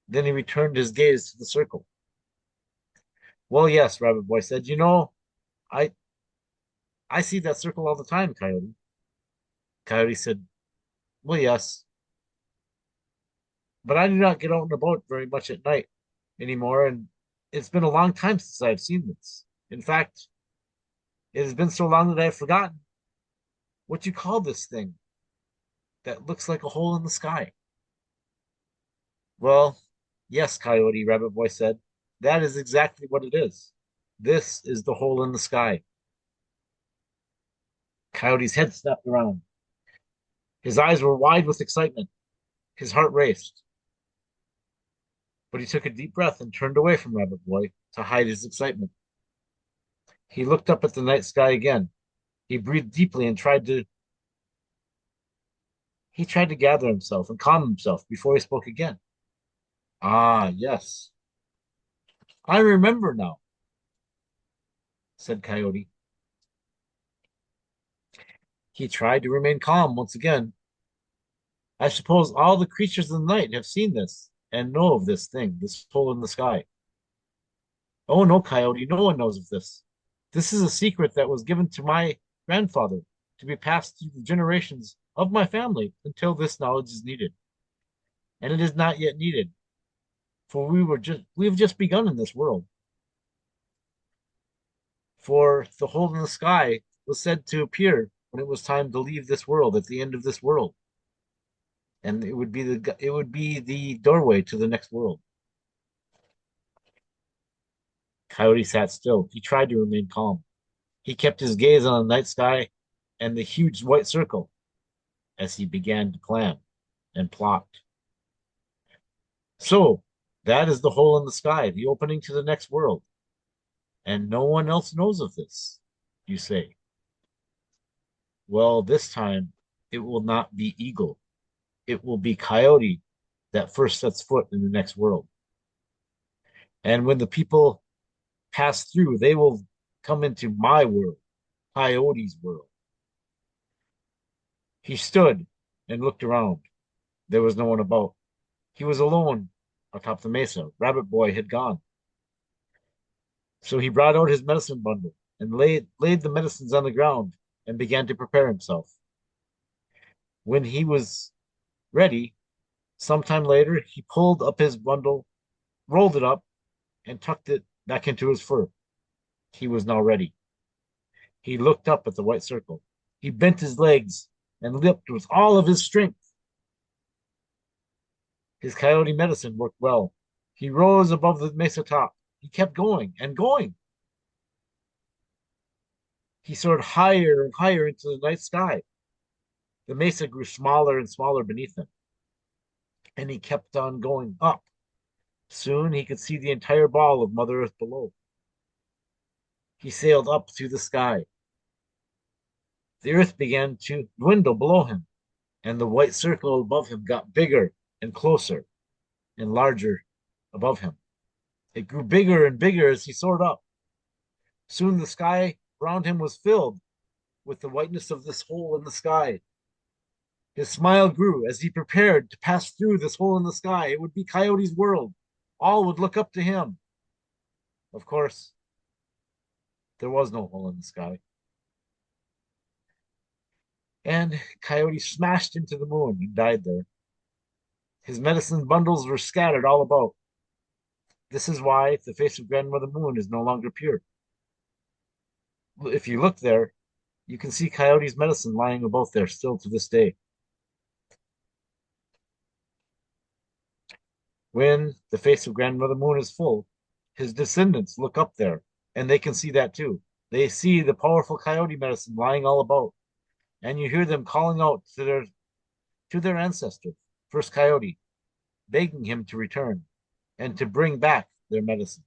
Speaker 2: Then he returned his gaze to the circle. Well, yes, Rabbit Boy said. I I see that circle all the time, Coyote. Coyote said, well, yes, but I do not get out and about very much at night anymore, and it's been a long time since I've seen this. In fact, it has been so long that I've forgotten what you call this thing that looks like a hole in the sky. Well, yes, Coyote, Rabbit Boy said. That is exactly what it is. This is the hole in the sky. Coyote's head snapped around. His eyes were wide with excitement. His heart raced. But he took a deep breath and turned away from Rabbit Boy to hide his excitement. He looked up at the night sky again. He breathed deeply and tried to gather himself and calm himself before he spoke again. Ah, yes. I remember now, said Coyote. He tried to remain calm once again. I suppose all the creatures of the night have seen this and know of this thing, this hole in the sky. Oh no, Coyote, no one knows of this. This is a secret that was given to my grandfather to be passed through the generations of my family until this knowledge is needed. And it is not yet needed, for we've just begun in this world. For the hole in the sky was said to appear when it was time to leave this world at the end of this world. And it would be the doorway to the next world. Coyote sat still. He tried to remain calm. He kept his gaze on the night sky and the huge white circle as he began to plan and plot. So, that is the hole in the sky, the opening to the next world. And no one else knows of this, you say. Well, this time it will not be Eagle. It will be Coyote that first sets foot in the next world. And when the people pass through, they will come into my world, Coyote's world. He stood and looked around. There was no one about. He was alone atop the mesa. Rabbit Boy had gone. So he brought out his medicine bundle and laid the medicines on the ground and began to prepare himself. When he was ready, sometime later, he pulled up his bundle, rolled it up, and tucked it back into his fur. He was now ready. He looked up at the white circle. He bent his legs and leaped with all of his strength. His coyote medicine worked well. He rose above the mesa top. He kept going and going. He soared higher and higher into the night sky. The mesa grew smaller and smaller beneath him, and he kept on going up. Soon he could see the entire ball of Mother Earth below. He sailed up through the sky. The earth began to dwindle below him, and the white circle above him got bigger and closer and larger above him. It grew bigger and bigger as he soared up. Soon the sky around him was filled with the whiteness of this hole in the sky. His smile grew as he prepared to pass through this hole in the sky. It would be Coyote's world. All would look up to him. Of course, there was no hole in the sky. And Coyote smashed into the moon and died there. His medicine bundles were scattered all about. This is why the face of Grandmother Moon is no longer pure. If you look there, you can see Coyote's medicine lying about there still to this day. When the face of Grandmother Moon is full, his descendants look up there, and they can see that too. They see the powerful coyote medicine lying all about, and you hear them calling out to their ancestor, First Coyote, begging him to return and to bring back their medicines.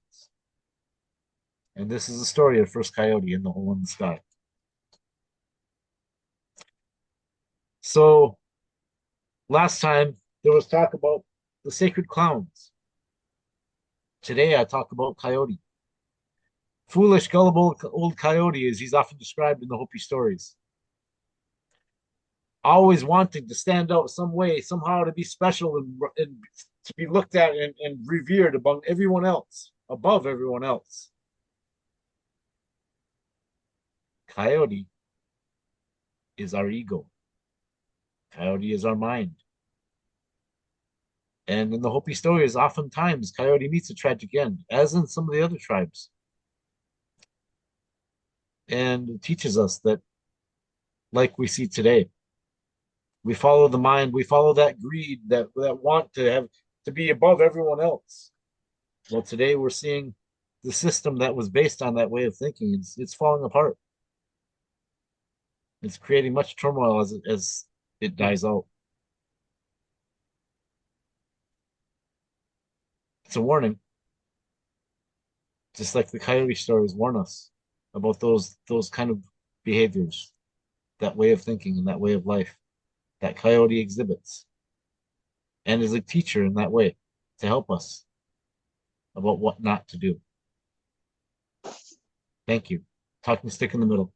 Speaker 2: And this is the story of First Coyote and the Hole in the Sky. So last time there was talk about the sacred clowns. Today I talk about Coyote. Foolish, gullible old Coyote, as he's often described in the Hopi stories. Always wanting to stand out some way, somehow to be special and to be looked at and revered among everyone else, above everyone else. Coyote is our ego. Coyote is our mind. And in the Hopi stories, oftentimes Coyote meets a tragic end, as in some of the other tribes. And it teaches us that, like we see today, we follow the mind, we follow that greed, that want to have to be above everyone else. Well, today we're seeing the system that was based on that way of thinking. It's falling apart. It's creating much turmoil as it dies out. It's a warning, just like the coyote stories warn us about those kind of behaviors, that way of thinking and that way of life that coyote exhibits, and is a teacher in that way to help us about what not to do. Thank you. Talking stick in the middle.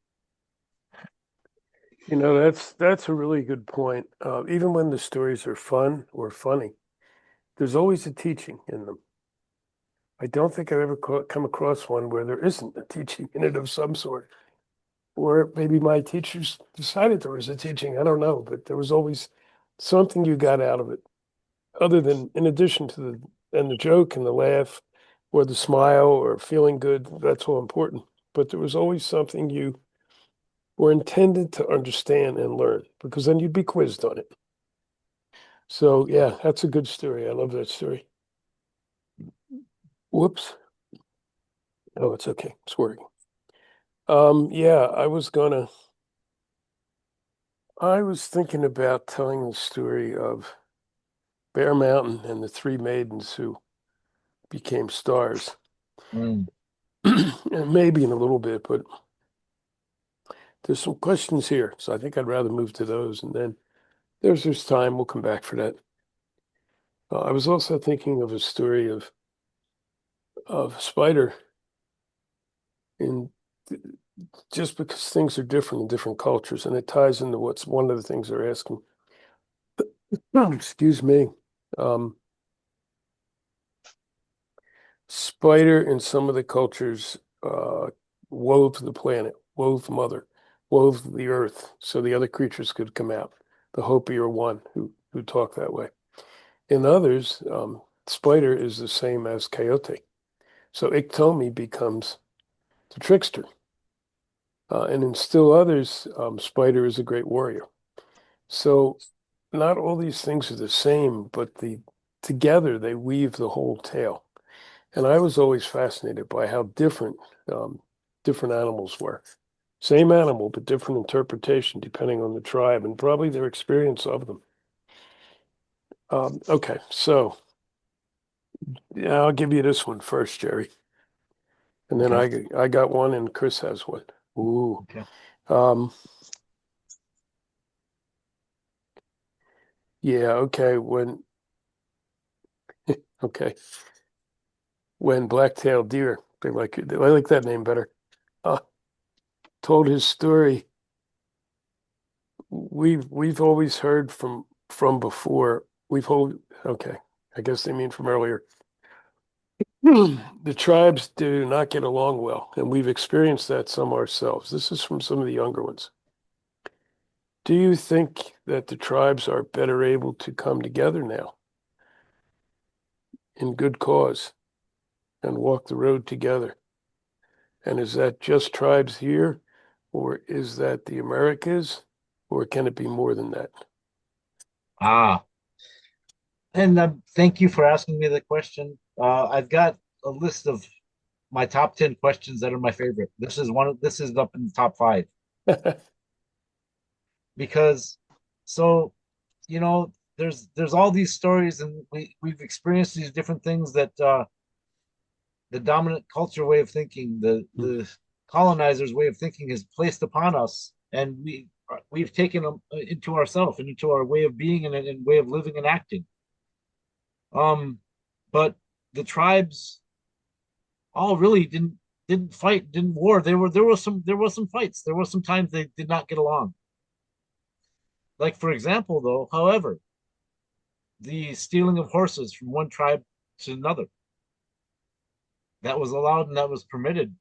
Speaker 1: That's a really good point. Even when the stories are fun or funny, there's always a teaching in them. I don't think I've ever come across one where there isn't a teaching in it of some sort. Or maybe my teachers decided there was a teaching. I don't know, but there was always something you got out of it, other than in addition to the joke and the laugh or the smile or feeling good. That's all important. But there was always something you were intended to understand and learn, because then you'd be quizzed on it. So yeah, that's a good story. I love that story. Whoops. Oh, it's okay. It's working. Yeah, I was thinking about telling the story of Bear Mountain and the three maidens who became stars.
Speaker 2: Mm,
Speaker 1: And maybe in a little bit, but there's some questions here, so I think I'd rather move to those, and then there's time. We'll come back for that. I was also thinking of a story of Spider in just because things are different in different cultures, and it ties into what's one of the things they're asking. Excuse me. Um, Spider in some of the cultures wove the planet, wove Mother, wove the earth, so the other creatures could come out. The Hopi are one who talk that way. In others, Spider is the same as Coyote. So Iktomi becomes the trickster. And in still others, Spider is a great warrior. So not all these things are the same, but together they weave the whole tale. And I was always fascinated by how different animals were. Same animal, but different interpretation depending on the tribe and probably their experience of them. Okay, so yeah, I'll give you this one first, Jerry, and then
Speaker 2: okay.
Speaker 1: I got one, and Chris has one. Ooh,
Speaker 2: Okay.
Speaker 1: um, yeah, okay. Okay, when black-tailed deer, they like that name better. Uh, told his story. We've always heard from before. Okay, I guess they mean from earlier. The tribes do not get along well, and we've experienced that some ourselves. This is from some of the younger ones. Do you think that the tribes are better able to come together now in good cause and walk the road together? And is that just tribes here, or is that the Americas, or can it be more than that?
Speaker 2: Ah, And thank you for asking me the question. I've got a list of my top 10 questions that are my favorite. This is up in the top five because so there's all these stories and we've experienced these different things that the dominant culture way of thinking, the colonizers way of thinking is placed upon us, and we've taken them into ourselves and into our way of being and way of living and acting. But the tribes all really didn't fight, didn't war. There was some fights. There were some times they did not get along. Like for example, though, however, the stealing of horses from one tribe to another, that was allowed and that was permitted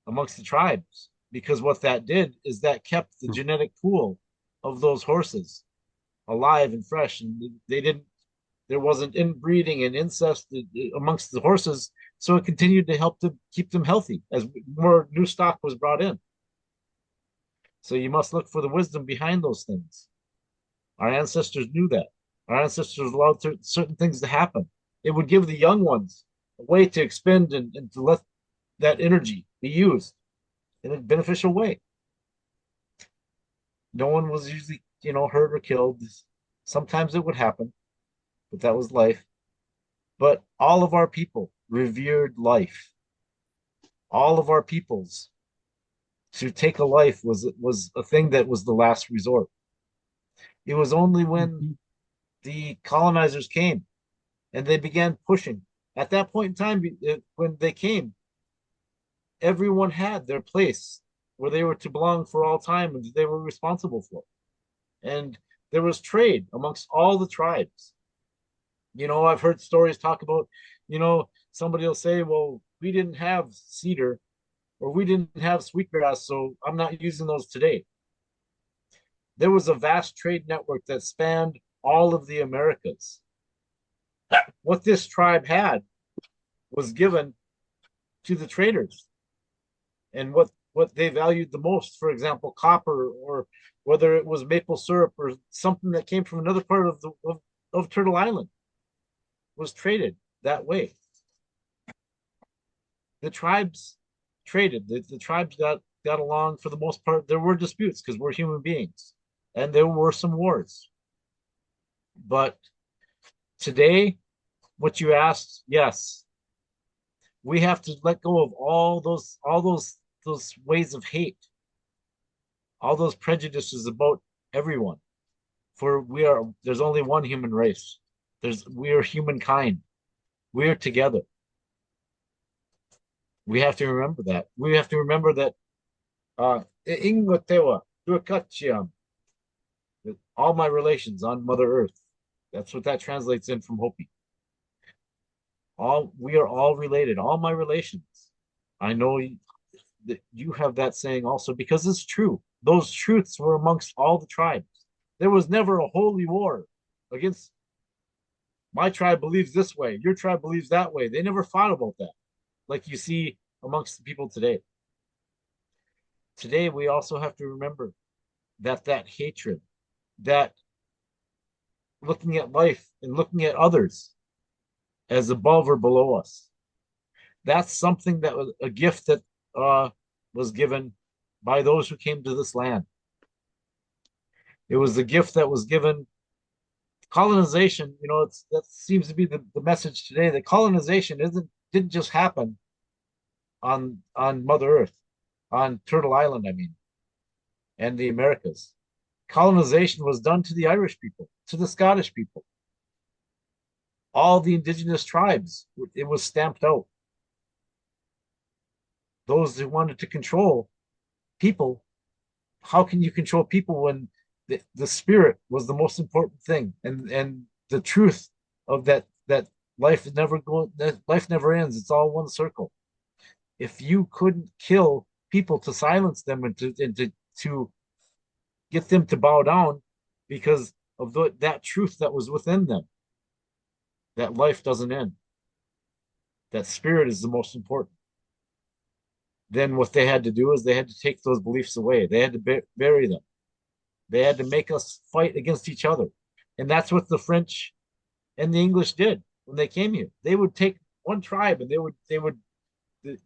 Speaker 2: amongst the tribes because what that did is that kept the genetic pool of those horses alive and fresh, and they didn't there wasn't inbreeding and incest amongst the horses, so it continued to help to keep them healthy as more new stock was brought in. So you must look for the wisdom behind those things. Our ancestors knew that. Our ancestors allowed certain things to happen. It would give the young ones a way to expend and to let that energy be used in a beneficial way. No one was usually, hurt or killed. Sometimes it would happen, but that was life. But all of our people revered life. All of our peoples to take a life was a thing that was the last resort. It was only when
Speaker 3: Mhm.
Speaker 2: the colonizers came and they began pushing. At that point in time, when they came, everyone had their place where they were to belong for all time and they were responsible for. And there was trade amongst all the tribes. I've heard stories talk about, somebody will say, well, we didn't have cedar or we didn't have sweetgrass, so I'm not using those today. There was a vast trade network that spanned all of the Americas. What this tribe had was given to the traders, and what they valued the most, for example, copper, or whether it was maple syrup or something that came from another part of Turtle Island, was traded that way. The tribes traded. The tribes got along for the most part. There were disputes because we're human beings, and there were some wars. But today, what you asked, yes, we have to let go of all those ways of hate, all those prejudices about everyone. For there's only one human race. We are humankind. We are together. We have to remember that. We have to remember that Ingwatewa, Duakachiam, all my relations on Mother Earth. That's what that translates in from Hopi. We are all related, all my relations. I know that you have that saying also because it's true. Those truths were amongst all the tribes. There was never a holy war against my tribe believes this way, your tribe believes that way. They never fought about that, like you see amongst the people today. Today, we also have to remember that hatred, that looking at life and looking at others as above or below us, that's something that was a gift that uh, was given by those who came to this land. It was a gift that was given. Colonization, that seems to be the message today. That colonization didn't just happen on Mother Earth, on Turtle Island, I mean, and the Americas. Colonization was done to the Irish people, to the Scottish people, all the indigenous tribes. It was stamped out. Those who wanted to control people, how can you control people when the spirit was the most important thing, and the truth of that life never ends. It's all one circle. If you couldn't kill people to silence them and to get them to bow down because of that truth that was within them, that life doesn't end. That spirit is the most important. Then what they had to do is they had to take those beliefs away. They had to bury them. They had to make us fight against each other. And that's what the French and the English did when they came here. They would take one tribe, and they would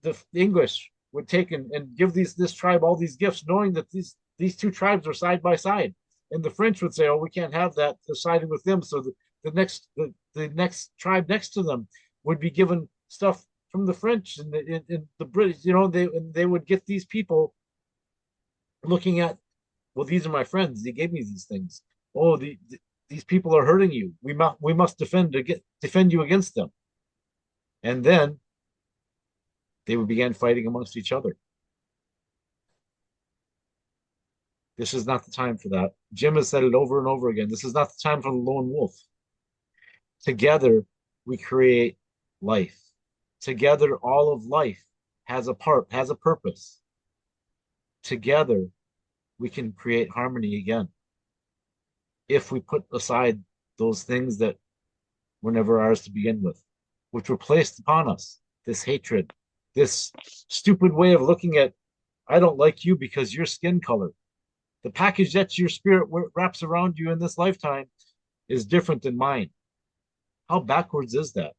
Speaker 2: the English would take and give this tribe all these gifts, knowing that these two tribes are side by side. And the French would say, "Oh, we can't have that. They're siding with them." So the next tribe next to them would be given stuff from the French and the British. They would get these people looking at, well, these are my friends. They gave me these things. Oh, these people are hurting you. We must defend you against them. And then they would begin fighting amongst each other. This is not the time for that. Jim has said it over and over again. This is not the time for the lone wolf. Together, we create life. Together, all of life has a purpose. Together, we can create harmony again. If we put aside those things that were never ours to begin with, which were placed upon us, this hatred, this stupid way of looking at, I don't like you because your skin color. The package that your spirit wraps around you in this lifetime is different than mine. How backwards is that?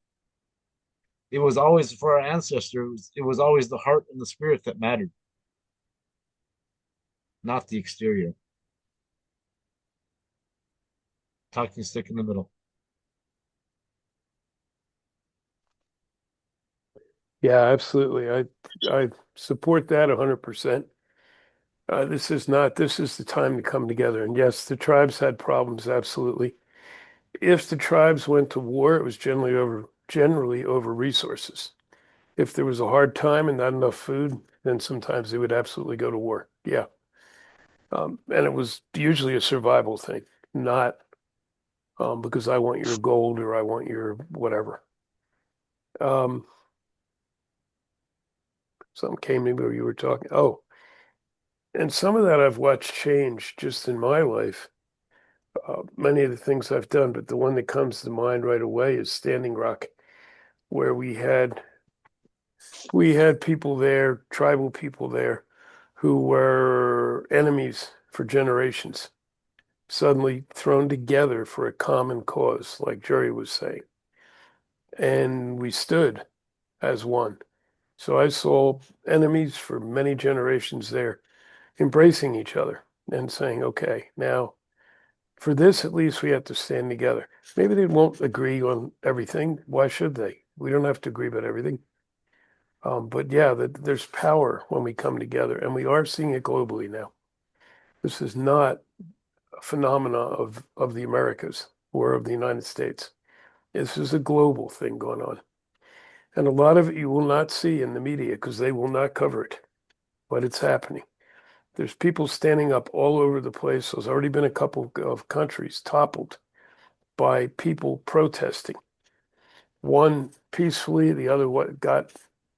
Speaker 2: It was always for our ancestors, it was always the heart and the spirit that mattered, not the exterior. Talking stick in the middle.
Speaker 1: Yeah, absolutely. I support that 100%. This is the time to come together. And yes, the tribes had problems, absolutely. If the tribes went to war, it was generally over resources. If there was a hard time and not enough food, then sometimes they would absolutely go to war. Yeah. And it was usually a survival thing, not because I want your gold or I want your whatever. Um, Something came to me where you were talking. Oh, and some of that I've watched change just in my life. Many of the things I've done, but the one that comes to mind right away is Standing Rock, where we had people there, tribal people there, who were enemies for generations, suddenly thrown together for a common cause, like Jerry was saying. And we stood as one. So I saw enemies for many generations there embracing each other and saying, okay, now for this, at least we have to stand together. Maybe they won't agree on everything. Why should they? We don't have to agree about everything. But yeah, there's power when we come together, and we are seeing it globally now. This is not a phenomena of the Americas or of the United States. This is a global thing going on. And a lot of it you will not see in the media because they will not cover it, but it's happening. There's people standing up all over the place. There's already been a couple of countries toppled by people protesting. One peacefully, the other what got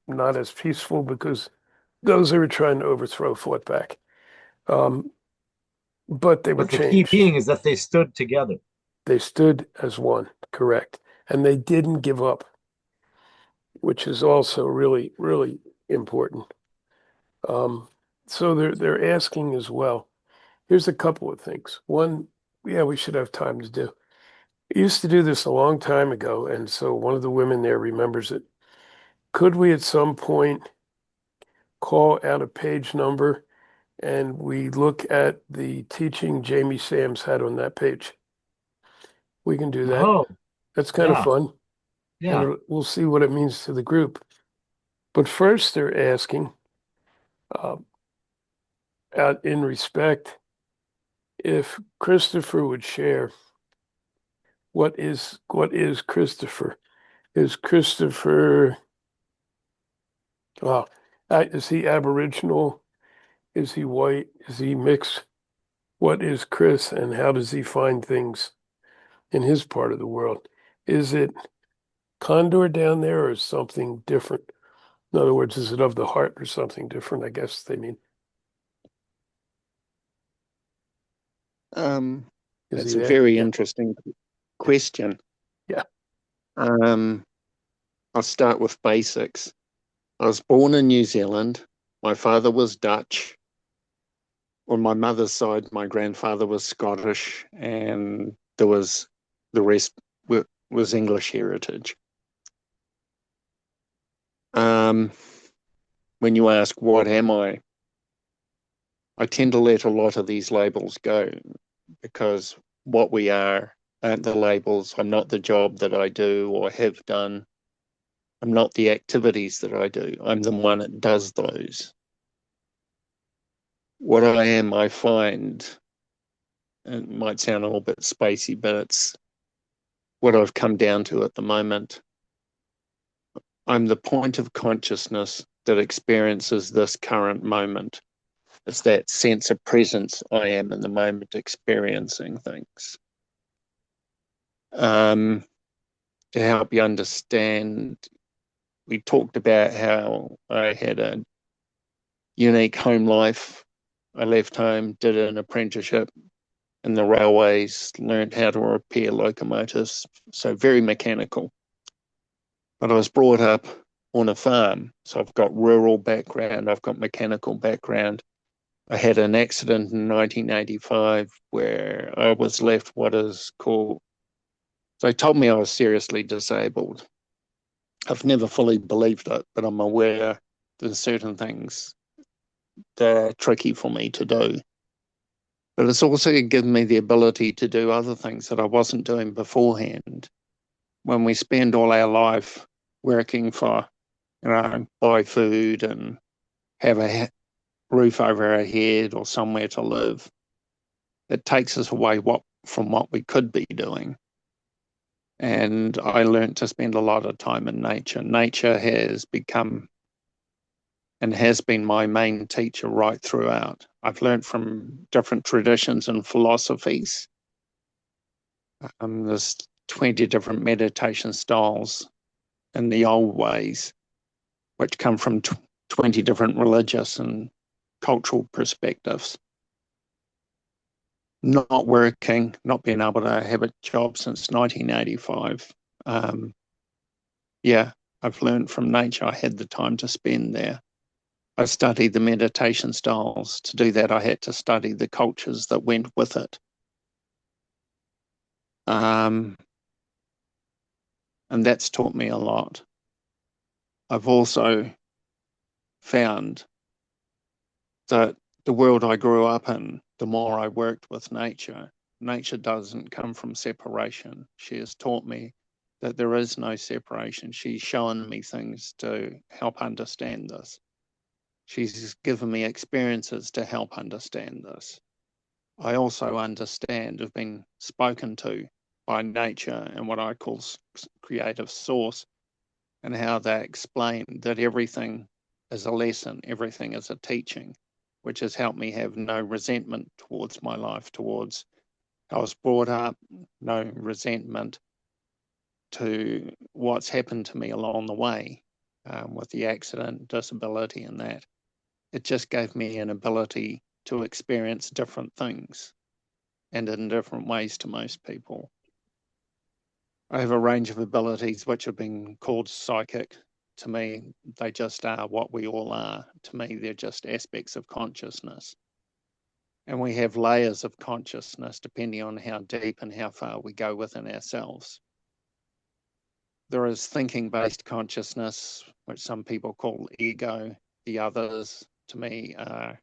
Speaker 1: not as peaceful because those who were trying to overthrow fought back. Um, but they were
Speaker 2: But the key
Speaker 1: changed.
Speaker 2: being is that they stood together.
Speaker 1: They stood as one, correct. And they didn't give up, which is also really, really important. Um, so they're asking as well. Here's a couple of things. One, yeah, we should have time to do. We used to do this a long time ago, and so one of the women there remembers it. Could we at some point call out a page number and we look at the teaching Jamie Sams had on that page? We can do that.
Speaker 2: Oh,
Speaker 1: That's kind of
Speaker 2: yeah,
Speaker 1: fun, and
Speaker 2: yeah.
Speaker 1: we'll see what it means to the group. But first, they're asking, uh, out in respect, if Christopher would share what is Christopher? Is Christopher, uh, is he Aboriginal? Is he white? Is he mixed? What is Chris, and how does he find things in his part of the world? Is it Condor down there or something different? In other words, is it of the heart or something different? I guess they mean.
Speaker 3: Um,
Speaker 1: Is he
Speaker 3: that's a
Speaker 1: there?
Speaker 3: very
Speaker 1: Yeah.
Speaker 3: interesting question.
Speaker 1: Yeah.
Speaker 3: Um, I'll start with basics. I was born in New Zealand. My father was Dutch. On my mother's side, my grandfather was Scottish, and there was the rest. was English heritage. Um, when you ask, what am I tend to let a lot of these labels go because what we are aren't the labels. I'm not the job that I do or have done. I'm not the activities that I do. I'm the one that does those. What I am, I find, and it might sound a little bit spacey, but it's what I've come down to at the moment. I'm the point of consciousness that experiences this current moment. It's that sense of presence I am in the moment experiencing things. Um, to help you understand, we talked about how I had a unique home life. I left home, did an apprenticeship in the railways, learned how to repair locomotives, so very mechanical. But I was brought up on a farm, so I've got rural background, I've got mechanical background. I had an accident in 1985 where I was left what is called, they told me I was seriously disabled. I've never fully believed it, but I'm aware there's certain things that are tricky for me to do. But it's also given me the ability to do other things that I wasn't doing beforehand. When we spend all our life working for, buy food and have a roof over our head or somewhere to live, it takes us away from what we could be doing. And I learned to spend a lot of time in nature. Nature has become and has been my main teacher right throughout. I've learned from different traditions and philosophies. There's 20 different meditation styles in the old ways, which come from 20 different religious and cultural perspectives. Not working, not being able to have a job since 1985. Yeah, I've learned from nature. I had the time to spend there. I studied the meditation styles. To do that, I had to study the cultures that went with it. And that's taught me a lot. I've also found that the world I grew up in, the more I worked with nature, nature doesn't come from separation. She has taught me that there is no separation. She's shown me things to help understand this. She's given me experiences to help understand this. I also understand, have been spoken to by nature and what I call creative source, and how they explain that everything is a lesson, everything is a teaching, which has helped me have no resentment towards my life, towards how I was brought up, no resentment to what's happened to me along the way with the accident, disability, and that. It just gave me an ability to experience different things and in different ways to most people. I have a range of abilities which have been called psychic. To me, they just are what we all are. To me, they're just aspects of consciousness. And we have layers of consciousness depending on how deep and how far we go within ourselves. There is thinking-based consciousness, which some people call ego. The others, to me, are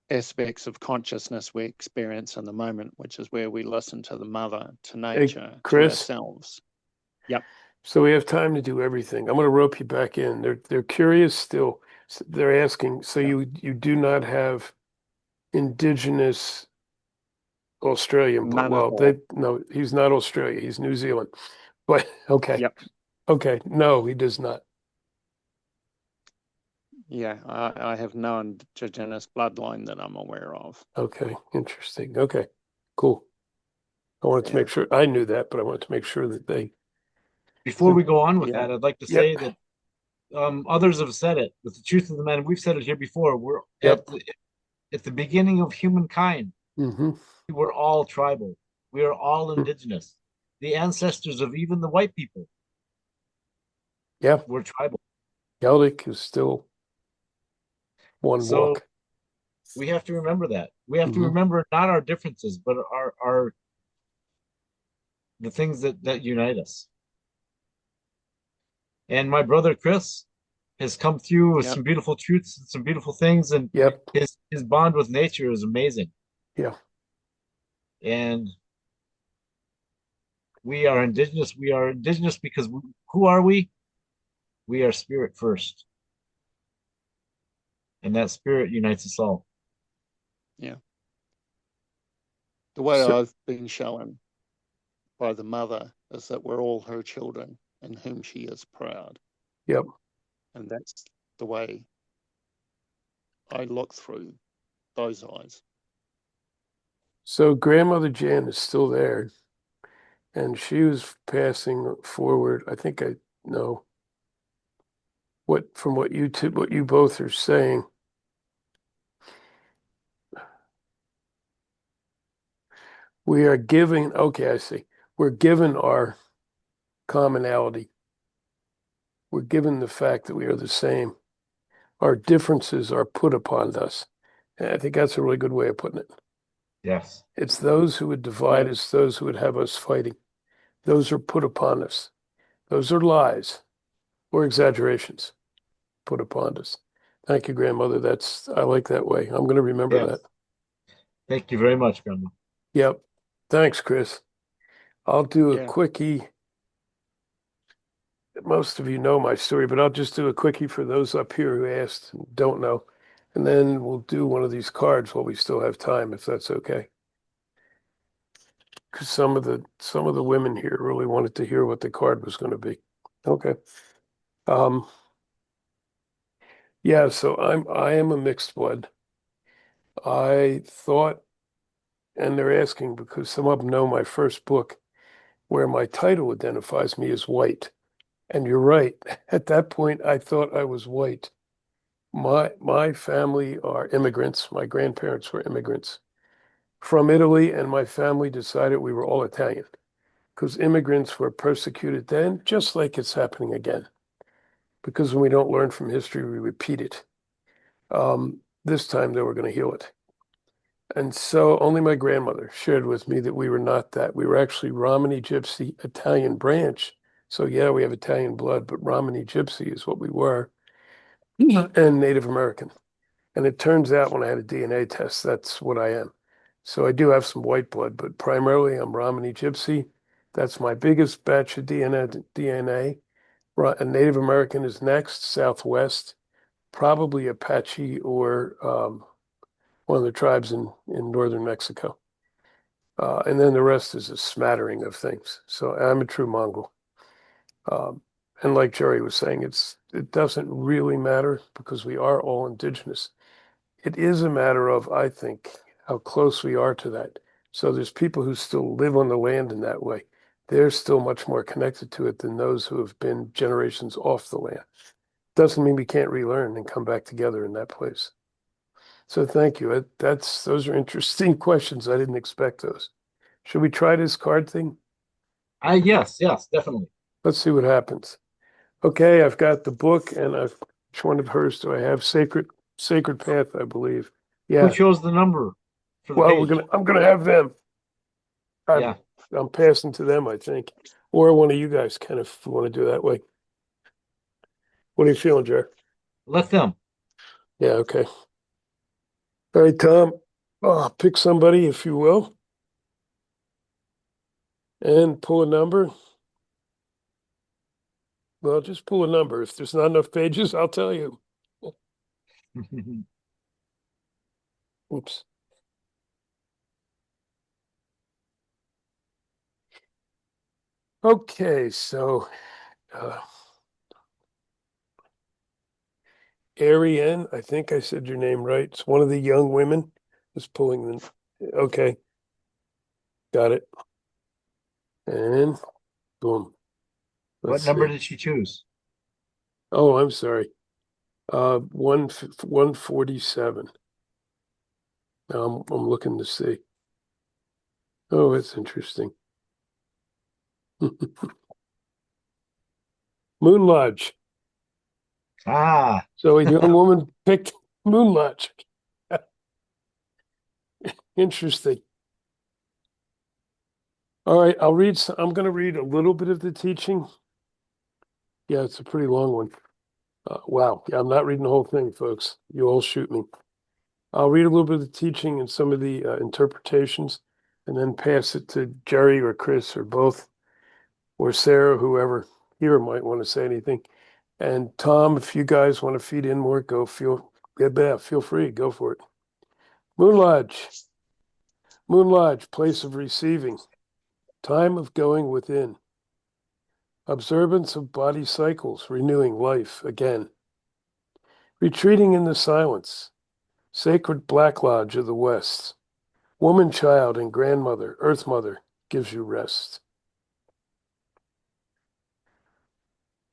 Speaker 3: aspects of consciousness we experience in the moment, which is where we listen to the mother, to
Speaker 1: Hey,
Speaker 3: nature, to
Speaker 1: Chris.
Speaker 3: ourselves. Yep.
Speaker 1: So we have time to do everything. I'm going to rope you back in. They're curious still. They're asking. So
Speaker 3: Yep.
Speaker 1: you do not have indigenous Australian blood.
Speaker 3: None at
Speaker 1: Well,
Speaker 3: all.
Speaker 1: they no, he's not Australia. He's New Zealand. But okay,
Speaker 3: Yep.
Speaker 1: okay. No, he does not.
Speaker 3: Yeah, I have no indigenous bloodline that I'm aware of.
Speaker 1: Okay, interesting. Okay, cool. I wanted to
Speaker 3: Yeah.
Speaker 1: make sure I knew that, but I wanted to make sure that they.
Speaker 2: Before we go on with
Speaker 3: Yeah.
Speaker 2: that, I'd like to
Speaker 1: Yep,
Speaker 2: say that others have said it. With the truth of the matter, we've said it here before. We're
Speaker 1: yep.
Speaker 2: at the beginning of humankind.
Speaker 1: Hmm.
Speaker 2: We were all tribal. We are all
Speaker 1: Hmm.
Speaker 2: indigenous. The ancestors of even the white people
Speaker 1: Yeah,
Speaker 2: were tribal.
Speaker 1: Celtic is still one
Speaker 2: So
Speaker 1: walk.
Speaker 2: we have to remember that. We have to
Speaker 1: Hmm.
Speaker 2: remember not our differences, but our the things that unite us. And my brother Chris has come through with
Speaker 3: Yep.
Speaker 2: some beautiful truths and some beautiful things, and
Speaker 1: Yep.
Speaker 2: his bond with nature is amazing.
Speaker 1: Yeah.
Speaker 2: And we are indigenous. We are indigenous because who are we? We are spirit first, and that spirit unites us all.
Speaker 3: Yeah. The way
Speaker 1: So,
Speaker 3: I've been shown by the mother is that we're all her children in whom she is proud.
Speaker 1: yep.
Speaker 3: And that's the way I look through those eyes.
Speaker 1: So grandmother Jan is still there, and she was passing forward. I think I know what from what you both are saying. We are giving, okay, I see. We're given our commonality. We're given the fact that we are the same. Our differences are put upon us. And I think that's a really good way of putting it.
Speaker 2: Yes.
Speaker 1: It's those who would divide
Speaker 3: Right.
Speaker 1: us, those who would have us fighting. Those are put upon us. Those are lies or exaggerations put upon us. Thank you, grandmother. I like that way. I'm going to remember that.
Speaker 2: Yes. Thank you very much, Grandma.
Speaker 1: Yep. Thanks, Chris. I'll do a
Speaker 3: Yeah.
Speaker 1: quickie. Most of you know my story, but I'll just do a quickie for those up here who asked and don't know. And then we'll do one of these cards while we still have time, if that's okay. Because some of the women here really wanted to hear what the card was going to be. Okay. Um, yeah, so I am a mixed blood. I thought, and they're asking because some of them know my first book, where my title identifies me as white. And you're right. At that point, I thought I was white. My family are immigrants. My grandparents were immigrants from Italy, and my family decided we were all Italian because immigrants were persecuted then, just like it's happening again. Because when we don't learn from history, we repeat it. This time they were going to heal it. And so only my grandmother shared with me that we were not that. We were actually Romani Gypsy Italian branch. So yeah, we have Italian blood, but Romani Gypsy is what we were, and Native American. And it turns out when I had a DNA test, that's what I am. So I do have some white blood, but primarily I'm Romani Gypsy. That's my biggest batch of DNA. A Native American is next, Southwest, probably Apache or one of the tribes in northern Mexico. And then the rest is a smattering of things. So I'm a true Mongol. Um, and like Jerry was saying, it doesn't really matter because we are all indigenous. It is a matter of, I think, how close we are to that. So there's people who still live on the land in that way. They're still much more connected to it than those who have been generations off the land. Doesn't mean we can't relearn and come back together in that place. So thank you. Those are interesting questions. I didn't expect those. Should we try this card thing?
Speaker 2: I yes, yes, definitely.
Speaker 1: Let's see what happens. Okay, I've got the book and which one of hers do I have? Sacred Path, I believe.
Speaker 2: Who
Speaker 1: Yeah.
Speaker 2: chose the number for the
Speaker 1: Well,
Speaker 2: page?
Speaker 1: I'm gonna have them. I'm
Speaker 2: Yeah,
Speaker 1: I'm passing to them, I think. Or one of you guys kind of want to do that way. What are you feeling, Jer?
Speaker 2: let them.
Speaker 1: Yeah, okay. All right, Tom. Pick somebody if you will and pull a number. Well, just pull a number. If there's not enough pages, I'll tell you. Oops. Okay, so uh, Ariane, I think I said your name right. It's one of the young women who's pulling the. Okay, got it. And boom.
Speaker 2: What
Speaker 1: Let's
Speaker 2: number
Speaker 1: see.
Speaker 2: did she choose?
Speaker 1: Oh, I'm sorry. 147. Now I'm looking to see. Oh, it's interesting. Moon Lodge.
Speaker 2: Ah,
Speaker 1: So a young woman picked Moon Lodge. Interesting. All right, I'm going to read a little bit of the teaching. Yeah, it's a pretty long one. Wow. Yeah, I'm not reading the whole thing, folks. You all shoot me. I'll read a little bit of the teaching and some of the interpretations, and then pass it to Jerry or Chris or both, or Sarah, whoever here might want to say anything. And Tom, if you guys want to feed in more, feel free, go for it. Moon Lodge, Moon Lodge, place of receiving, time of going within, observance of body cycles, renewing life again, retreating in the silence, sacred Black Lodge of the West, woman child and grandmother, Earth Mother, gives you rest.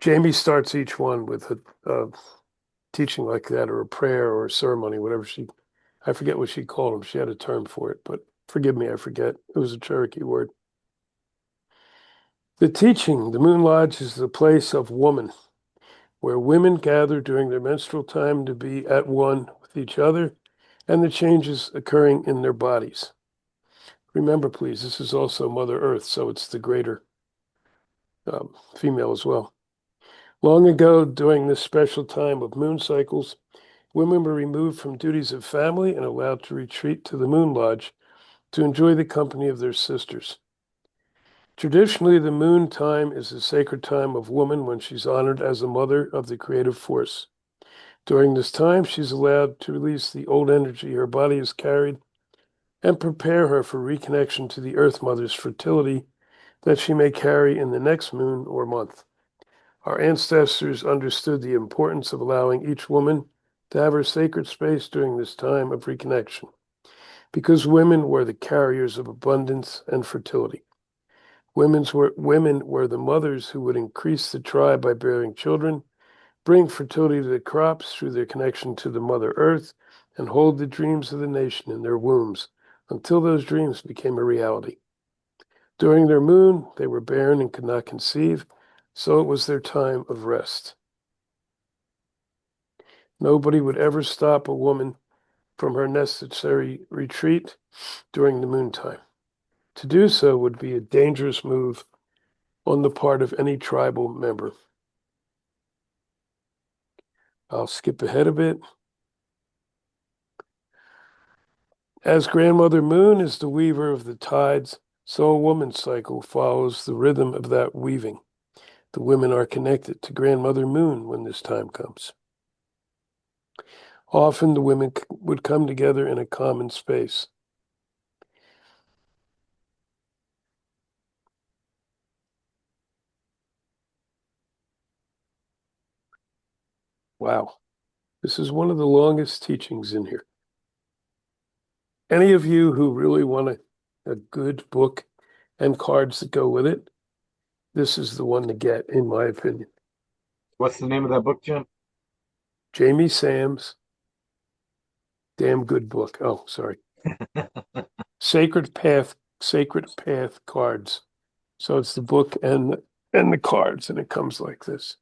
Speaker 1: Jamie starts each one with a teaching like that, or a prayer, or a ceremony, whatever I forget what she called them. She had a term for it, but forgive me, I forget. It was a Cherokee word. The teaching, the Moon Lodge, is the place of woman, where women gather during their menstrual time to be at one with each other and the changes occurring in their bodies. Remember, please, this is also Mother Earth, so it's the greater female as well. Long ago, during this special time of moon cycles, women were removed from duties of family and allowed to retreat to the Moon Lodge to enjoy the company of their sisters. Traditionally, the moon time is a sacred time of woman when she's honored as a mother of the creative force. During this time, she's allowed to release the old energy her body has carried and prepare her for reconnection to the Earth Mother's fertility that she may carry in the next moon or month. Our ancestors understood the importance of allowing each woman to have her sacred space during this time of reconnection, because women were the carriers of abundance and fertility. Women were the mothers who would increase the tribe by bearing children, bring fertility to the crops through their connection to the Mother Earth, and hold the dreams of the nation in their wombs until those dreams became a reality. During their moon, they were barren and could not conceive, so it was their time of rest. Nobody would ever stop a woman from her necessary retreat during the moon time. To do so would be a dangerous move on the part of any tribal member. I'll skip ahead a bit. As Grandmother Moon is the weaver of the tides, so a woman's cycle follows the rhythm of that weaving. The women are connected to Grandmother Moon when this time comes. Often the women would come together in a common space. Wow, this is one of the longest teachings in here. Any of you who really want a good book and cards that go with it, this is the one to get, in my opinion.
Speaker 2: What's the name of that book, Jim?
Speaker 1: Jamie Sam's damn good book. Oh, sorry. Sacred Path, Sacred Path cards. So it's the book and the cards, and it comes like this.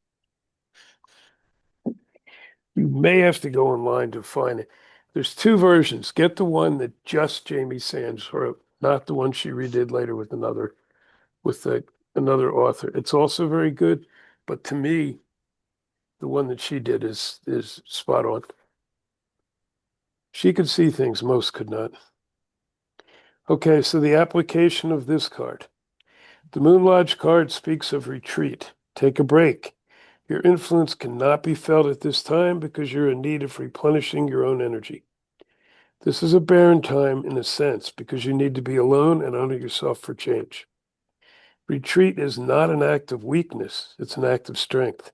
Speaker 1: You may have to go online to find it. There's two versions. Get the one that just Jamie Sands wrote, not the one she redid later with another author. It's also very good, but to me, the one that she did is spot on. She could see things most could not. Okay, so the application of this card. The Moon Lodge card speaks of retreat. Take a break. Your influence cannot be felt at this time because you're in need of replenishing your own energy. This is a barren time in a sense because you need to be alone and honor yourself for change. Retreat is not an act of weakness, it's an act of strength.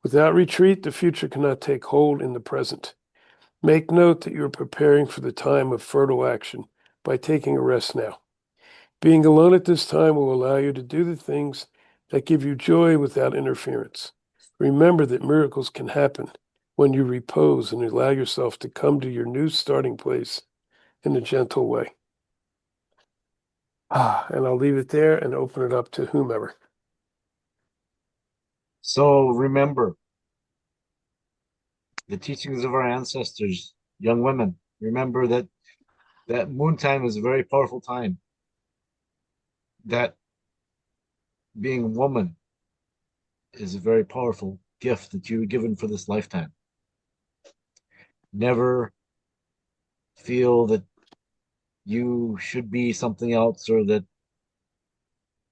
Speaker 1: Without retreat, the future cannot take hold in the present. Make note that you are preparing for the time of fertile action by taking a rest now. Being alone at this time will allow you to do the things that give you joy without interference. Remember that miracles can happen when you repose and allow yourself to come to your new starting place in a gentle way. And I'll leave it there and open it up to whomever.
Speaker 2: So remember the teachings of our ancestors, young women. Remember that moon time is a very powerful time. that being a woman is a very powerful gift that you were given for this lifetime. Never feel that you should be something else or that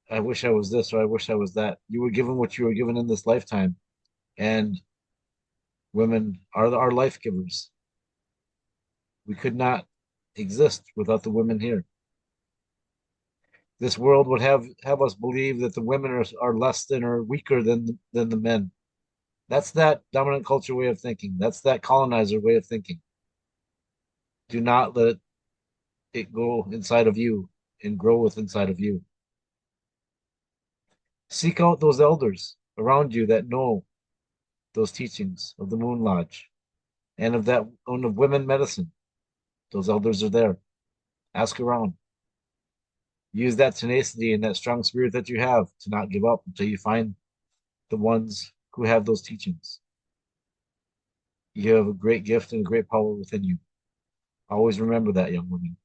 Speaker 2: I wish I was this or I wish I was that. You were given what you were given in this lifetime, and women are our life givers. We could not exist without the women here. This world would have us believe that the women are less than or weaker than the men. That's that dominant culture way of thinking. That's that colonizer way of thinking. Do not let it go inside of you and grow with inside of you. Seek out those elders around you that know those teachings of the Moon Lodge and of that and of women medicine. Those elders are there. Ask around. Use that tenacity and that strong spirit that you have to not give up until you find the ones who have those teachings. You have a great gift and a great power within you. Always remember that, young woman.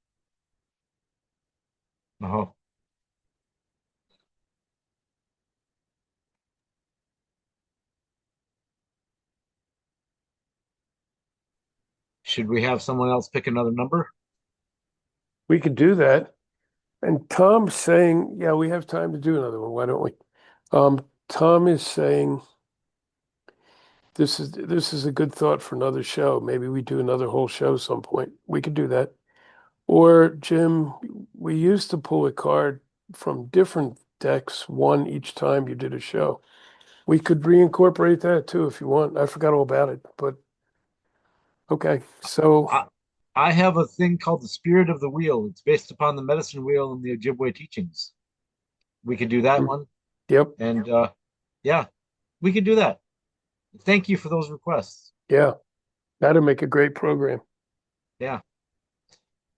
Speaker 2: Uh-huh. Should we have someone else pick another number?
Speaker 1: We could do that. And Tom's saying, yeah, we have time to do another one. Why don't we? Tom is saying this is a good thought for another show. Maybe we do another whole show some point. We could do that. Or Jim, we used to pull a card from different decks, one each time you did a show. We could reincorporate that too if you want. I forgot all about it, but okay. So,
Speaker 2: I, I have a thing called the Spirit of the Wheel. It's based upon the medicine wheel and the Ojibwe teachings. We could do that
Speaker 1: mm,
Speaker 2: one.
Speaker 1: yep,
Speaker 2: And yeah, we could do that. Thank you for those requests.
Speaker 1: yeah, that'd make a great program
Speaker 2: Yeah,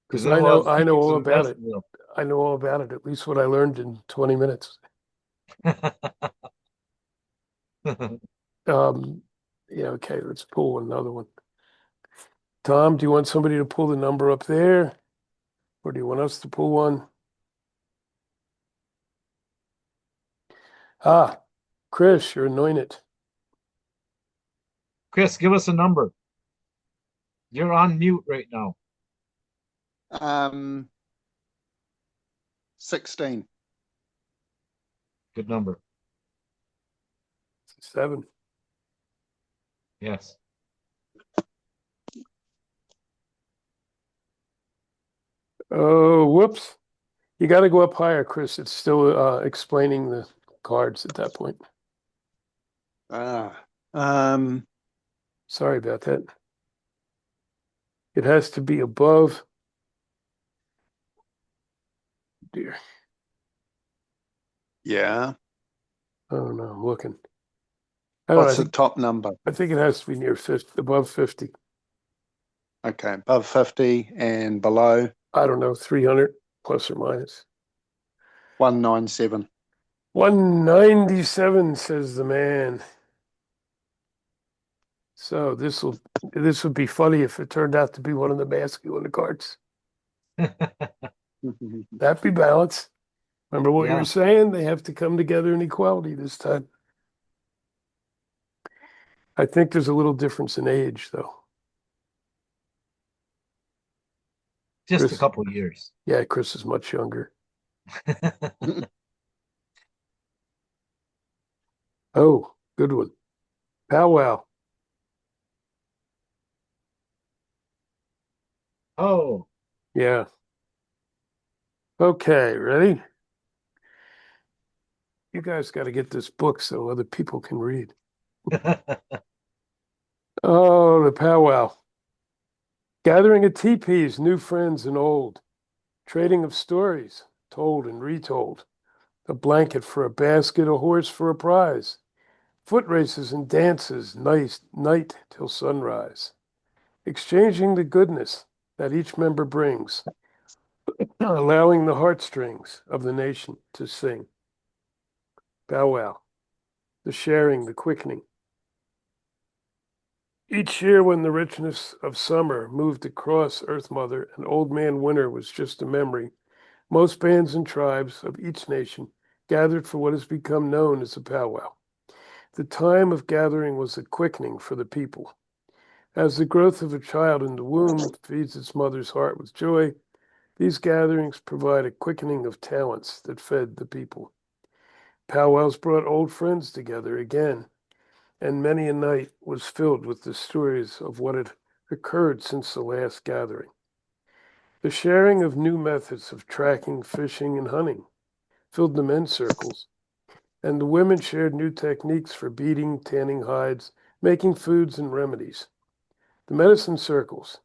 Speaker 2: because
Speaker 1: because
Speaker 2: there are
Speaker 1: I
Speaker 2: a lot
Speaker 1: know
Speaker 2: of
Speaker 1: I know
Speaker 2: teachings
Speaker 1: all
Speaker 2: of the
Speaker 1: about it.
Speaker 2: medicine wheel.
Speaker 1: I know all about it. At least what I learned in 20 minutes. Um, yeah, okay, let's pull another one. Tom, do you want somebody to pull the number up there, or do you want us to pull one? Ah, Chris, you're anointed.
Speaker 2: Chris, give us a number. You're on mute right now.
Speaker 3: 16.
Speaker 2: Good number.
Speaker 1: 7.
Speaker 2: Yes.
Speaker 1: Oh, whoops. You got to go up higher, Chris. It's still explaining the cards at that point.
Speaker 3: Ah, um,
Speaker 1: Sorry about that. It has to be above. Dear.
Speaker 3: yeah.
Speaker 1: Oh no, I'm looking. I don't know.
Speaker 3: What's the top number?
Speaker 1: I think it has to be near 50, above 50.
Speaker 3: Okay, above 50 and below
Speaker 1: I don't know, 300 plus or minus.
Speaker 3: 197.
Speaker 1: 197, says the man. So this would be funny if it turned out to be one of the masculine cards. That'd be balance. Remember what you were
Speaker 2: Yeah,
Speaker 1: saying? They have to come together in equality this time. I think there's a little difference in age, though.
Speaker 2: just a
Speaker 1: Chris,
Speaker 2: couple years.
Speaker 1: yeah, Chris is much younger. Oh, good one. Powwow.
Speaker 2: Oh,
Speaker 1: Yeah. Okay, ready? You guys got to get this book so other people can read. Oh, the powwow. Gathering of teepees, new friends and old. Trading of stories, told and retold. A blanket for a basket, a horse for a prize. Foot races and dances, night till sunrise. Exchanging the goodness that each member brings, allowing the heartstrings of the nation to sing. Bow wow, the sharing, the quickening. Each year when the richness of summer moved across Earth Mother and Old Man Winter was just a memory, Most bands and tribes of each nation gathered for what has become known as a powwow. The time of gathering was a quickening for the people. As the growth of a child in the womb feeds its mother's heart with joy, these gatherings provide a quickening of talents that fed the people. Powwows brought old friends together again, and many a night was filled with the stories of what had occurred since the last gathering. The sharing of new methods of tracking, fishing, and hunting filled the men's circles, and the women shared new techniques for beating, tanning hides, making foods and remedies. The medicine circles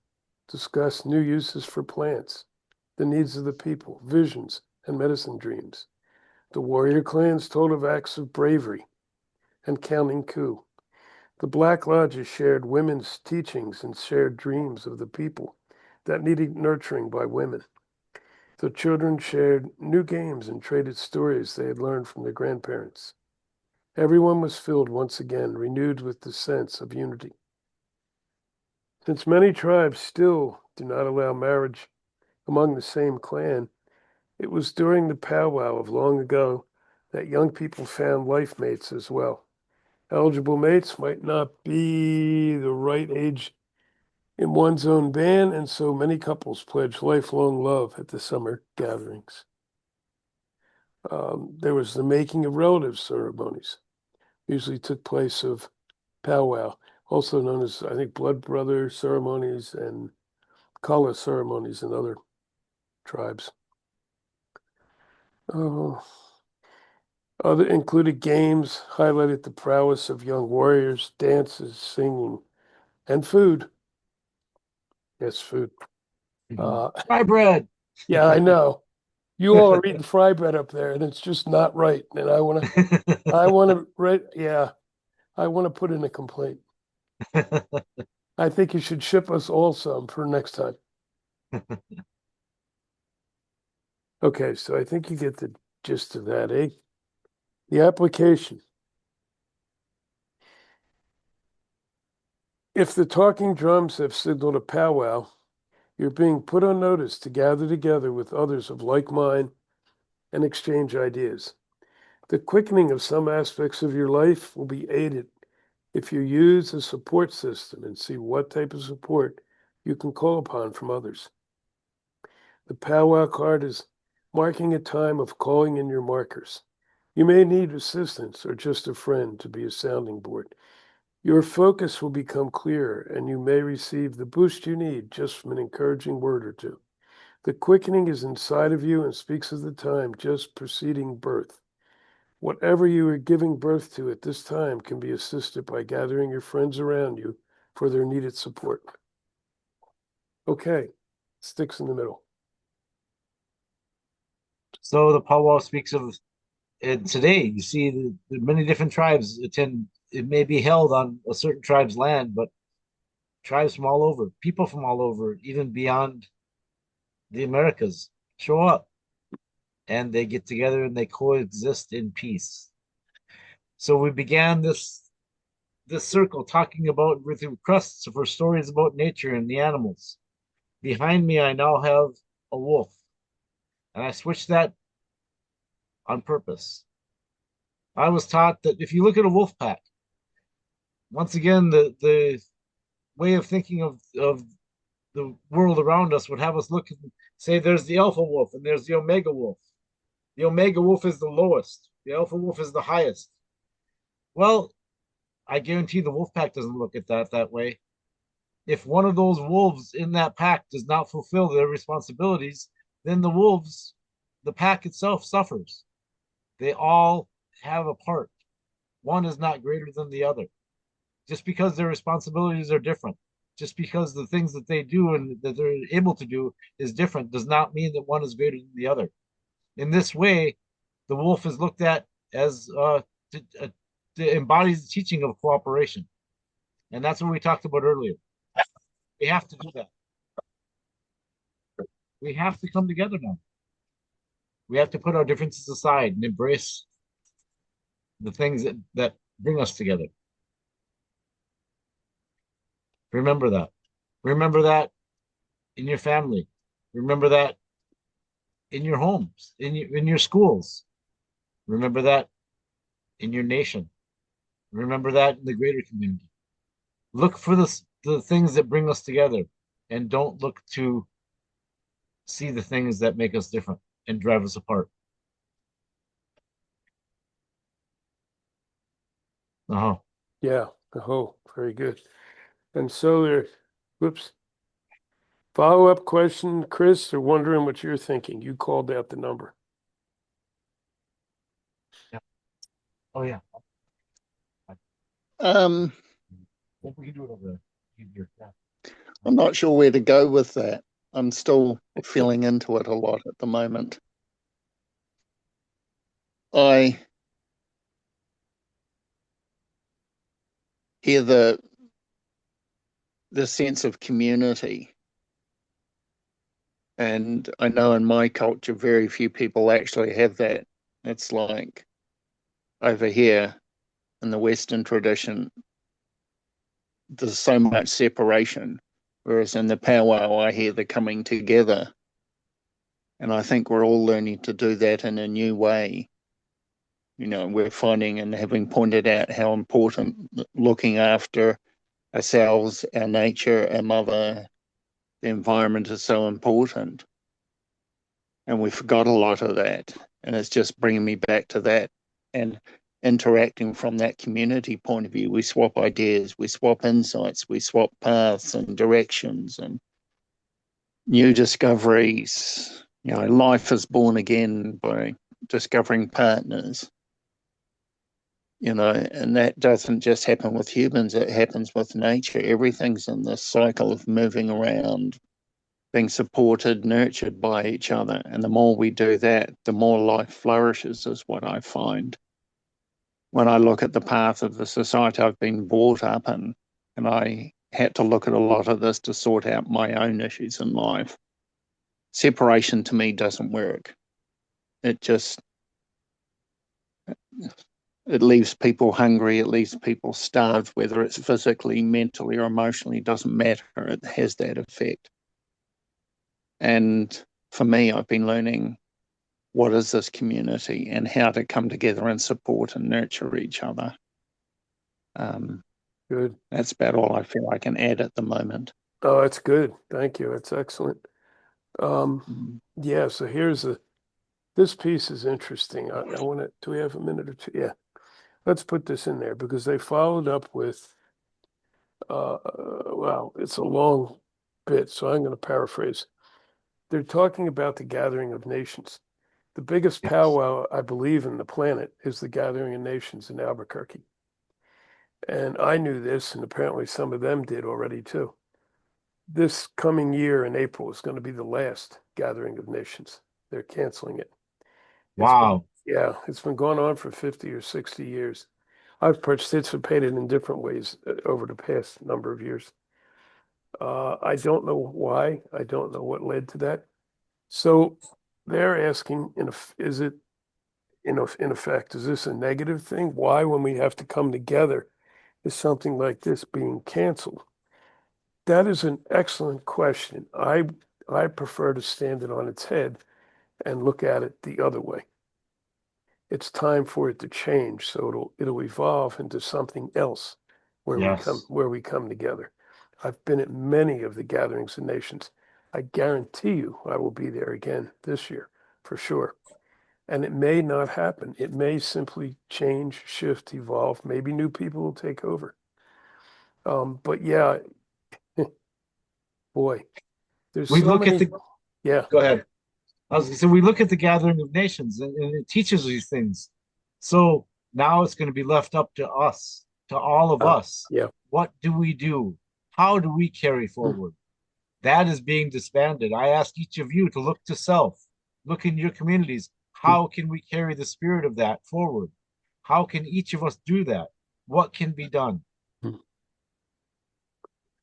Speaker 1: discussed new uses for plants, the needs of the people, visions, and medicine dreams. The warrior clans told of acts of bravery and counting coup. The Black Lodges shared women's teachings and shared dreams of the people that needed nurturing by women. The children shared new games and traded stories they had learned from their grandparents. Everyone was filled once again, renewed with the sense of unity. Since many tribes still do not allow marriage among the same clan, it was during the powwow of long ago that young people found life mates as well. Eligible mates might not be the right age in one's own band, and so many couples pledged lifelong love at the summer gatherings. There was the making of relative ceremonies, usually took place of powwow, also known as, I think, blood brother ceremonies and kala ceremonies in other tribes. Oh, other included games, highlighted the prowess of young warriors, dances, singing, and food. Yes, food. Uh,
Speaker 2: Fry bread.
Speaker 1: yeah, I know. You all are eating fry bread up there, and it's just not right. And I want to, right? Yeah, I want to put in a complaint. I think you should ship us all some for next time. Okay, so I think you get the gist of that, eh? The application. If the talking drums have signaled a powwow, you're being put on notice to gather together with others of like mind and exchange ideas. The quickening of some aspects of your life will be aided if you use a support system and see what type of support you can call upon from others. The powwow card is marking a time of calling in your markers. You may need assistance or just a friend to be a sounding board. Your focus will become clearer and you may receive the boost you need just from an encouraging word or two. The quickening is inside of you and speaks of the time just preceding birth. Whatever you are giving birth to at this time can be assisted by gathering your friends around you for their needed support. Okay, sticks in the middle.
Speaker 2: So the powwow speaks of, and today you see the many different tribes attend. It may be held on a certain tribe's land, but tribes from all over, people from all over, even beyond the Americas, show up and they get together and they coexist in peace. So we began this circle talking about with requests for stories about nature and the animals. Behind me, I now have a wolf, and I switched that on purpose. I was taught that if you look at a wolf pack, once again, the way of thinking of the world around us would have us look and say there's the alpha wolf and there's the omega wolf. The omega wolf is the lowest, the alpha wolf is the highest. Well, I guarantee the wolf pack doesn't look at that way. If one of those wolves in that pack does not fulfill their responsibilities, then the pack itself suffers. They all have a part. One is not greater than the other. Just because their responsibilities are different, just because the things that they do and that they're able to do is different, does not mean that one is greater than the other. In this way, the wolf is looked at as to embody the teaching of cooperation. And that's what we talked about earlier. We have to do that. We have to come together now. We have to put our differences aside and embrace the things that bring us together. Remember that. Remember that in your family. Remember that in your homes, in your schools. Remember that in your nation. Remember that in the greater community. Look for the things that bring us together, and don't look to see the things that make us different and drive us apart. Uh-huh.
Speaker 1: Yeah. Oh, very good. And so there, whoops. Follow-up question, Chris, they're wondering what you're thinking. You called out the number.
Speaker 2: Yeah. Oh yeah.
Speaker 3: Um,
Speaker 2: Well, we can do it over easier. Yeah.
Speaker 3: I'm not sure where to go with that. I'm still feeling into it a lot at the moment. I hear the sense of community, and I know in my culture, very few people actually have that. It's like over here in the Western tradition, there's so much separation, whereas in the powwow, I hear the coming together. And I think we're all learning to do that in a new way. You know, we're finding and having pointed out how important looking after ourselves, our nature, our mother, the environment is so important. And we forgot a lot of that. And it's just bringing me back to that and interacting from that community point of view. We swap ideas, we swap insights, we swap paths and directions and new discoveries. You know, life is born again by discovering partners, you know, and that doesn't just happen with humans, it happens with nature. Everything's in this cycle of moving around, being supported, nurtured by each other. And the more we do that, the more life flourishes, is what I find. When I look at the path of the society I've been brought up in, and I had to look at a lot of this to sort out my own issues in life, separation to me doesn't work. It just, it leaves people hungry, it leaves people starved, whether it's physically, mentally, or emotionally, doesn't matter. It has that effect. And for me, I've been learning what is this community and how to come together and support and nurture each other. Um,
Speaker 1: Good.
Speaker 3: that's about all I feel I can add at the moment.
Speaker 1: Oh, that's good. Thank you. That's excellent. Um,
Speaker 3: Mm.
Speaker 1: yeah, so this piece is interesting. I want to, do we have a minute or two? Yeah. Let's put this in there because they followed up with, well, it's a long bit, so I'm going to paraphrase. They're talking about the gathering of nations. The biggest
Speaker 2: Yes.
Speaker 1: powwow, I believe, in the planet is the Gathering of Nations in Albuquerque. And I knew this, and apparently some of them did already too. This coming year in April is going to be the last Gathering of Nations. They're canceling it. It's been,
Speaker 2: Wow.
Speaker 1: yeah, it's been going on for 50 or 60 years. I've participated in different ways over the past number of years. I don't know why. I don't know what led to that. So they're asking, is it, in effect, is this a negative thing? Why, when we have to come together, is something like this being canceled? That is an excellent question. I prefer to stand it on its head and look at it the other way. It's time for it to change, so it'll evolve into something else
Speaker 2: Yes.
Speaker 1: where we come together. I've been at many of the gatherings of nations. I guarantee you I will be there again this year for sure. And it may not happen. It may simply change, shift, evolve. Maybe new people will take over. But yeah, boy, there's
Speaker 2: We
Speaker 1: so
Speaker 2: look at
Speaker 1: many.
Speaker 2: the
Speaker 1: Yeah,
Speaker 2: Go ahead. I was gonna say we look at the gathering of nations and it teaches these things. So now it's going to be left up to us, to all of us.
Speaker 1: yeah.
Speaker 2: What do we do? How do we carry
Speaker 1: Mm,
Speaker 2: forward? That is being disbanded. I ask each of you to look to self, look in your communities.
Speaker 1: mm,
Speaker 2: How can we carry the spirit of that forward? How can each of us do that? What can be done?
Speaker 1: mm.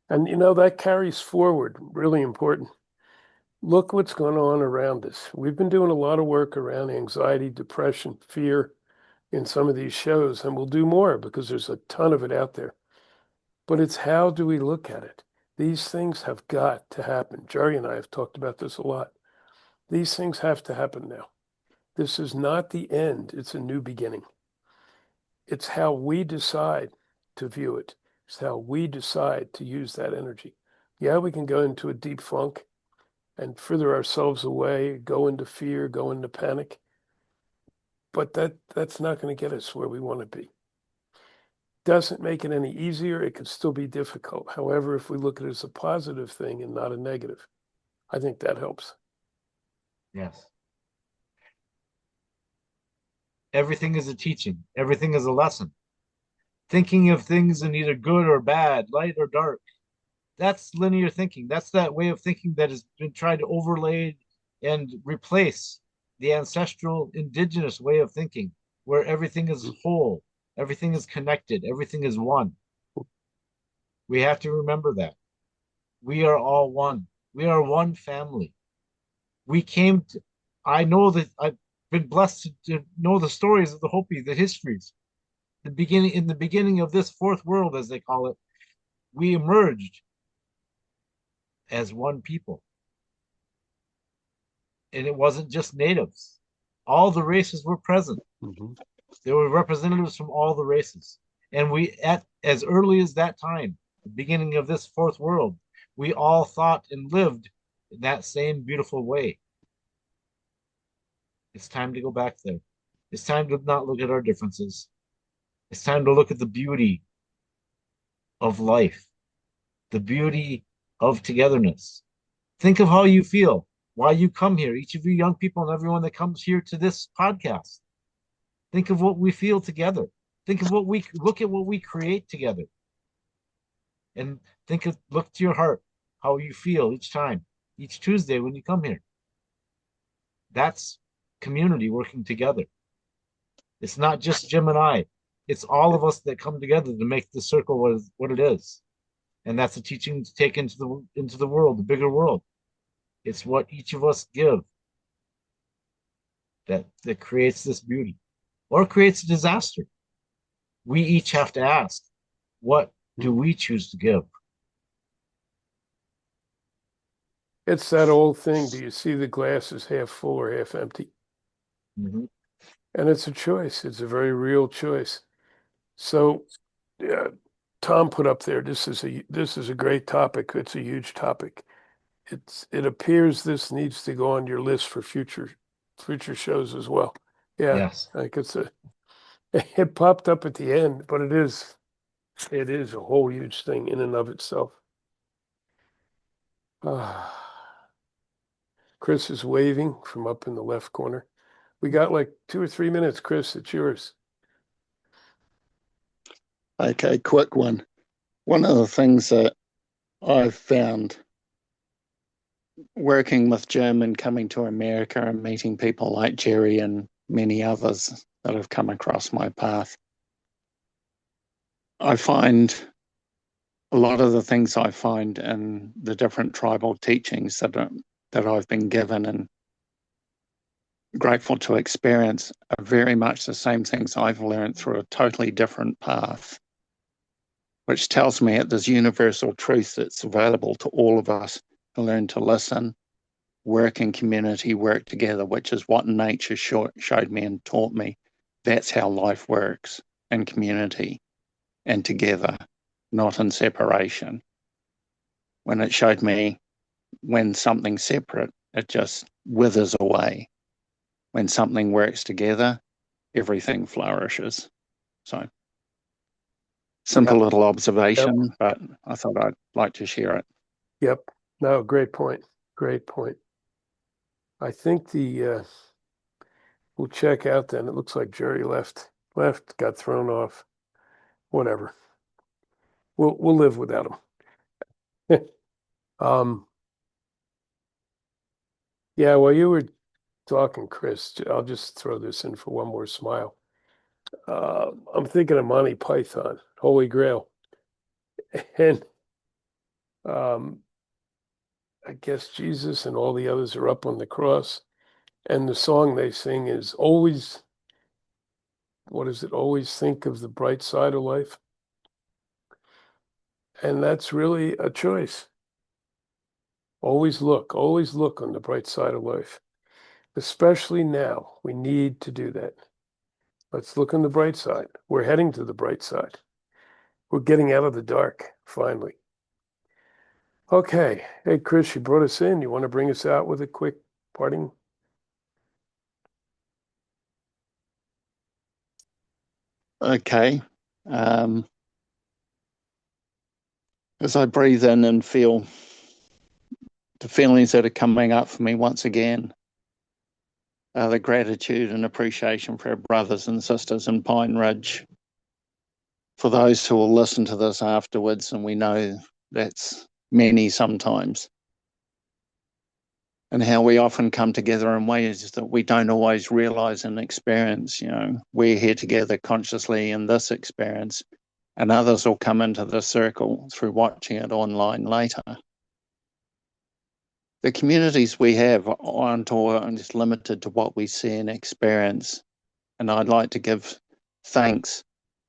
Speaker 1: And that carries forward, really important. Look what's going on around us. We've been doing a lot of work around anxiety, depression, fear in some of these shows, and we'll do more because there's a ton of it out there. But it's how do we look at it? These things have got to happen. Jerry and I have talked about this a lot. These things have to happen now. This is not the end, it's a new beginning. It's how we decide to view it. It's how we decide to use that energy. Yeah, we can go into a deep funk and further ourselves away, go into fear, go into panic, but that's not going to get us where we want to be. Doesn't make it any easier. It could still be difficult. However, if we look at it as a positive thing and not a negative, I think that helps.
Speaker 2: Yes. Everything is a teaching. Everything is a lesson. Thinking of things in either good or bad, light or dark. That's linear thinking. That's that way of thinking that has been tried to overlay and replace the ancestral indigenous way of thinking, where everything is whole, everything is connected, everything is one. We have to remember that. We are all one. We are one family. We came to, I know that I've been blessed to know the stories of the Hopi, the histories. In the beginning of this fourth world, as they call it, we emerged as one people. And it wasn't just natives. All the races were present.
Speaker 1: Mhm.
Speaker 2: There were representatives from all the races. And we, at as early as that time, the beginning of this fourth world, we all thought and lived in that same beautiful way. It's time to go back there. It's time to not look at our differences. It's time to look at the beauty of life, the beauty of togetherness. Think of how you feel, why you come here, each of you young people and everyone that comes here to this podcast. Think of what we feel together. Think of what we look at what we create together. And look to your heart, how you feel each time, each Tuesday when you come here. That's community working together. It's not just Jim and I. It's all of us that come together to make the circle what it is. And that's a teaching to take into the world, the bigger world. It's what each of us give that creates this beauty or creates a disaster. We each have to ask, what do we choose to give?
Speaker 1: It's that old thing. Do you see the glass is half full or half empty?
Speaker 2: Mm-hmm.
Speaker 1: And it's a choice. It's a very real choice. So, yeah, Tom put up there. This is a great topic. It's a huge topic. It appears this needs to go on your list for future shows as well. Yeah,
Speaker 2: Yes.
Speaker 1: I think it popped up at the end, but it is a whole huge thing in and of itself. Chris is waving from up in the left corner. We got like 2 or 3 minutes, Chris. It's yours.
Speaker 3: Okay, quick one. One of the things that I've found working with Jim and coming to America and meeting people like Jerry and many others that have come across my path, I find a lot of the things I find in the different tribal teachings that I've been given and grateful to experience are very much the same things I've learned through a totally different path, which tells me that there's universal truth that's available to all of us to learn to listen, work in community, work together, which is what nature showed me and taught me. That's how life works in community and together, not in separation. When it showed me when something's separate, it just withers away. When something works together, everything flourishes. So,
Speaker 1: Yeah.
Speaker 3: simple little
Speaker 1: Yep.
Speaker 3: observation, but I thought I'd like to share it.
Speaker 1: Yep. No, great point. Great point. I think we'll check out then. It looks like Jerry left, got thrown off. Whatever. We'll live without him. Um, yeah, while you were talking, Chris, I'll just throw this in for one more smile. I'm thinking of Monty Python, Holy Grail. And um, I guess Jesus and all the others are up on the cross. And the song they sing is always, what is it? Always think of the bright side of life. And that's really a choice. Always look on the bright side of life. especially now. We need to do that. Let's look on the bright side. We're heading to the bright side. We're getting out of the dark, finally. Okay. Hey, Chris, you brought us in. You want to bring us out with a quick parting?
Speaker 3: Okay. As I breathe in and feel the feelings that are coming up for me once again, the gratitude and appreciation for our brothers and sisters in Pine Ridge, for those who will listen to this afterwards, and we know that's many sometimes, and how we often come together in ways that we don't always realize and experience. We're here together consciously in this experience, and others will come into the circle through watching it online later. The communities we have aren't always limited to what we see and experience. And I'd like to give thanks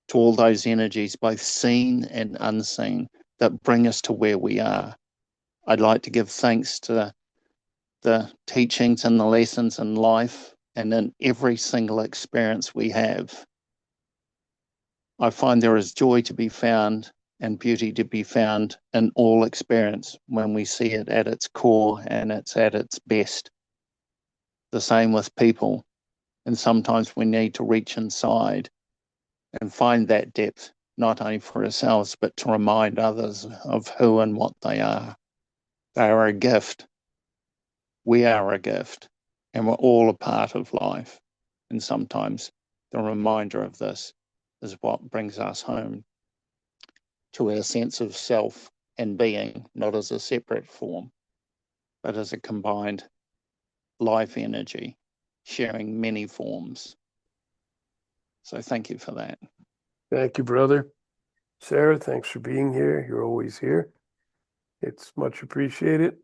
Speaker 3: to all those energies, both seen and unseen, that bring us to where we are. I'd like to give thanks to the teachings and the lessons in life and in every single experience we have. I find there is joy to be found and beauty to be found in all experience when we see it at its core and it's at its best. The same with people. And sometimes we need to reach inside and find that depth, not only for ourselves, but to remind others of who and what they are. They are a gift. We are a gift. And we're all a part of life. And sometimes the reminder of this is what brings us home to our sense of self and being, not as a separate form, but as a combined life energy, sharing many forms. So thank you for that.
Speaker 1: Thank you, brother. Sarah, thanks for being here. You're always here. It's much appreciated.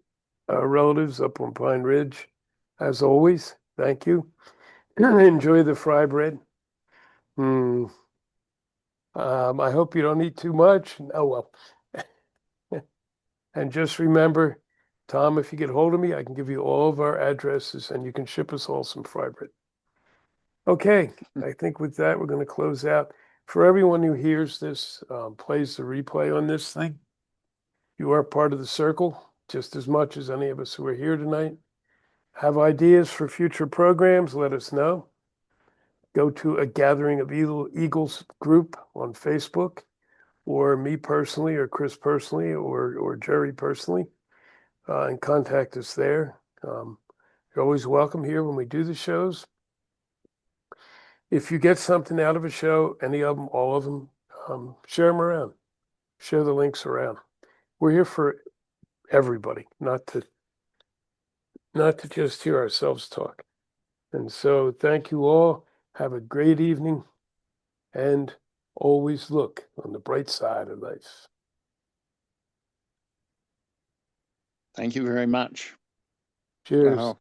Speaker 1: Our relatives up on Pine Ridge, as always, thank you. Enjoy the fry bread. Hmm. I hope you don't eat too much. Oh, well. And just remember, Tom, if you get hold of me, I can give you all of our addresses and you can ship us all some fry bread. Okay, I think with that, we're going to close out. For everyone who hears this, plays the replay on this thing, you are part of the circle just as much as any of us who are here tonight. Have ideas for future programs? Let us know. Go to a Gathering of Eagles group on Facebook, or me personally, or Chris personally, or Jerry personally, and contact us there. You're always welcome here when we do the shows. If you get something out of a show, any of them, all of them, share them around. Share the links around. We're here for everybody, not to just hear ourselves talk. And so thank you all. Have a great evening and always look on the bright side of life.
Speaker 3: Thank you very much.
Speaker 1: Cheers.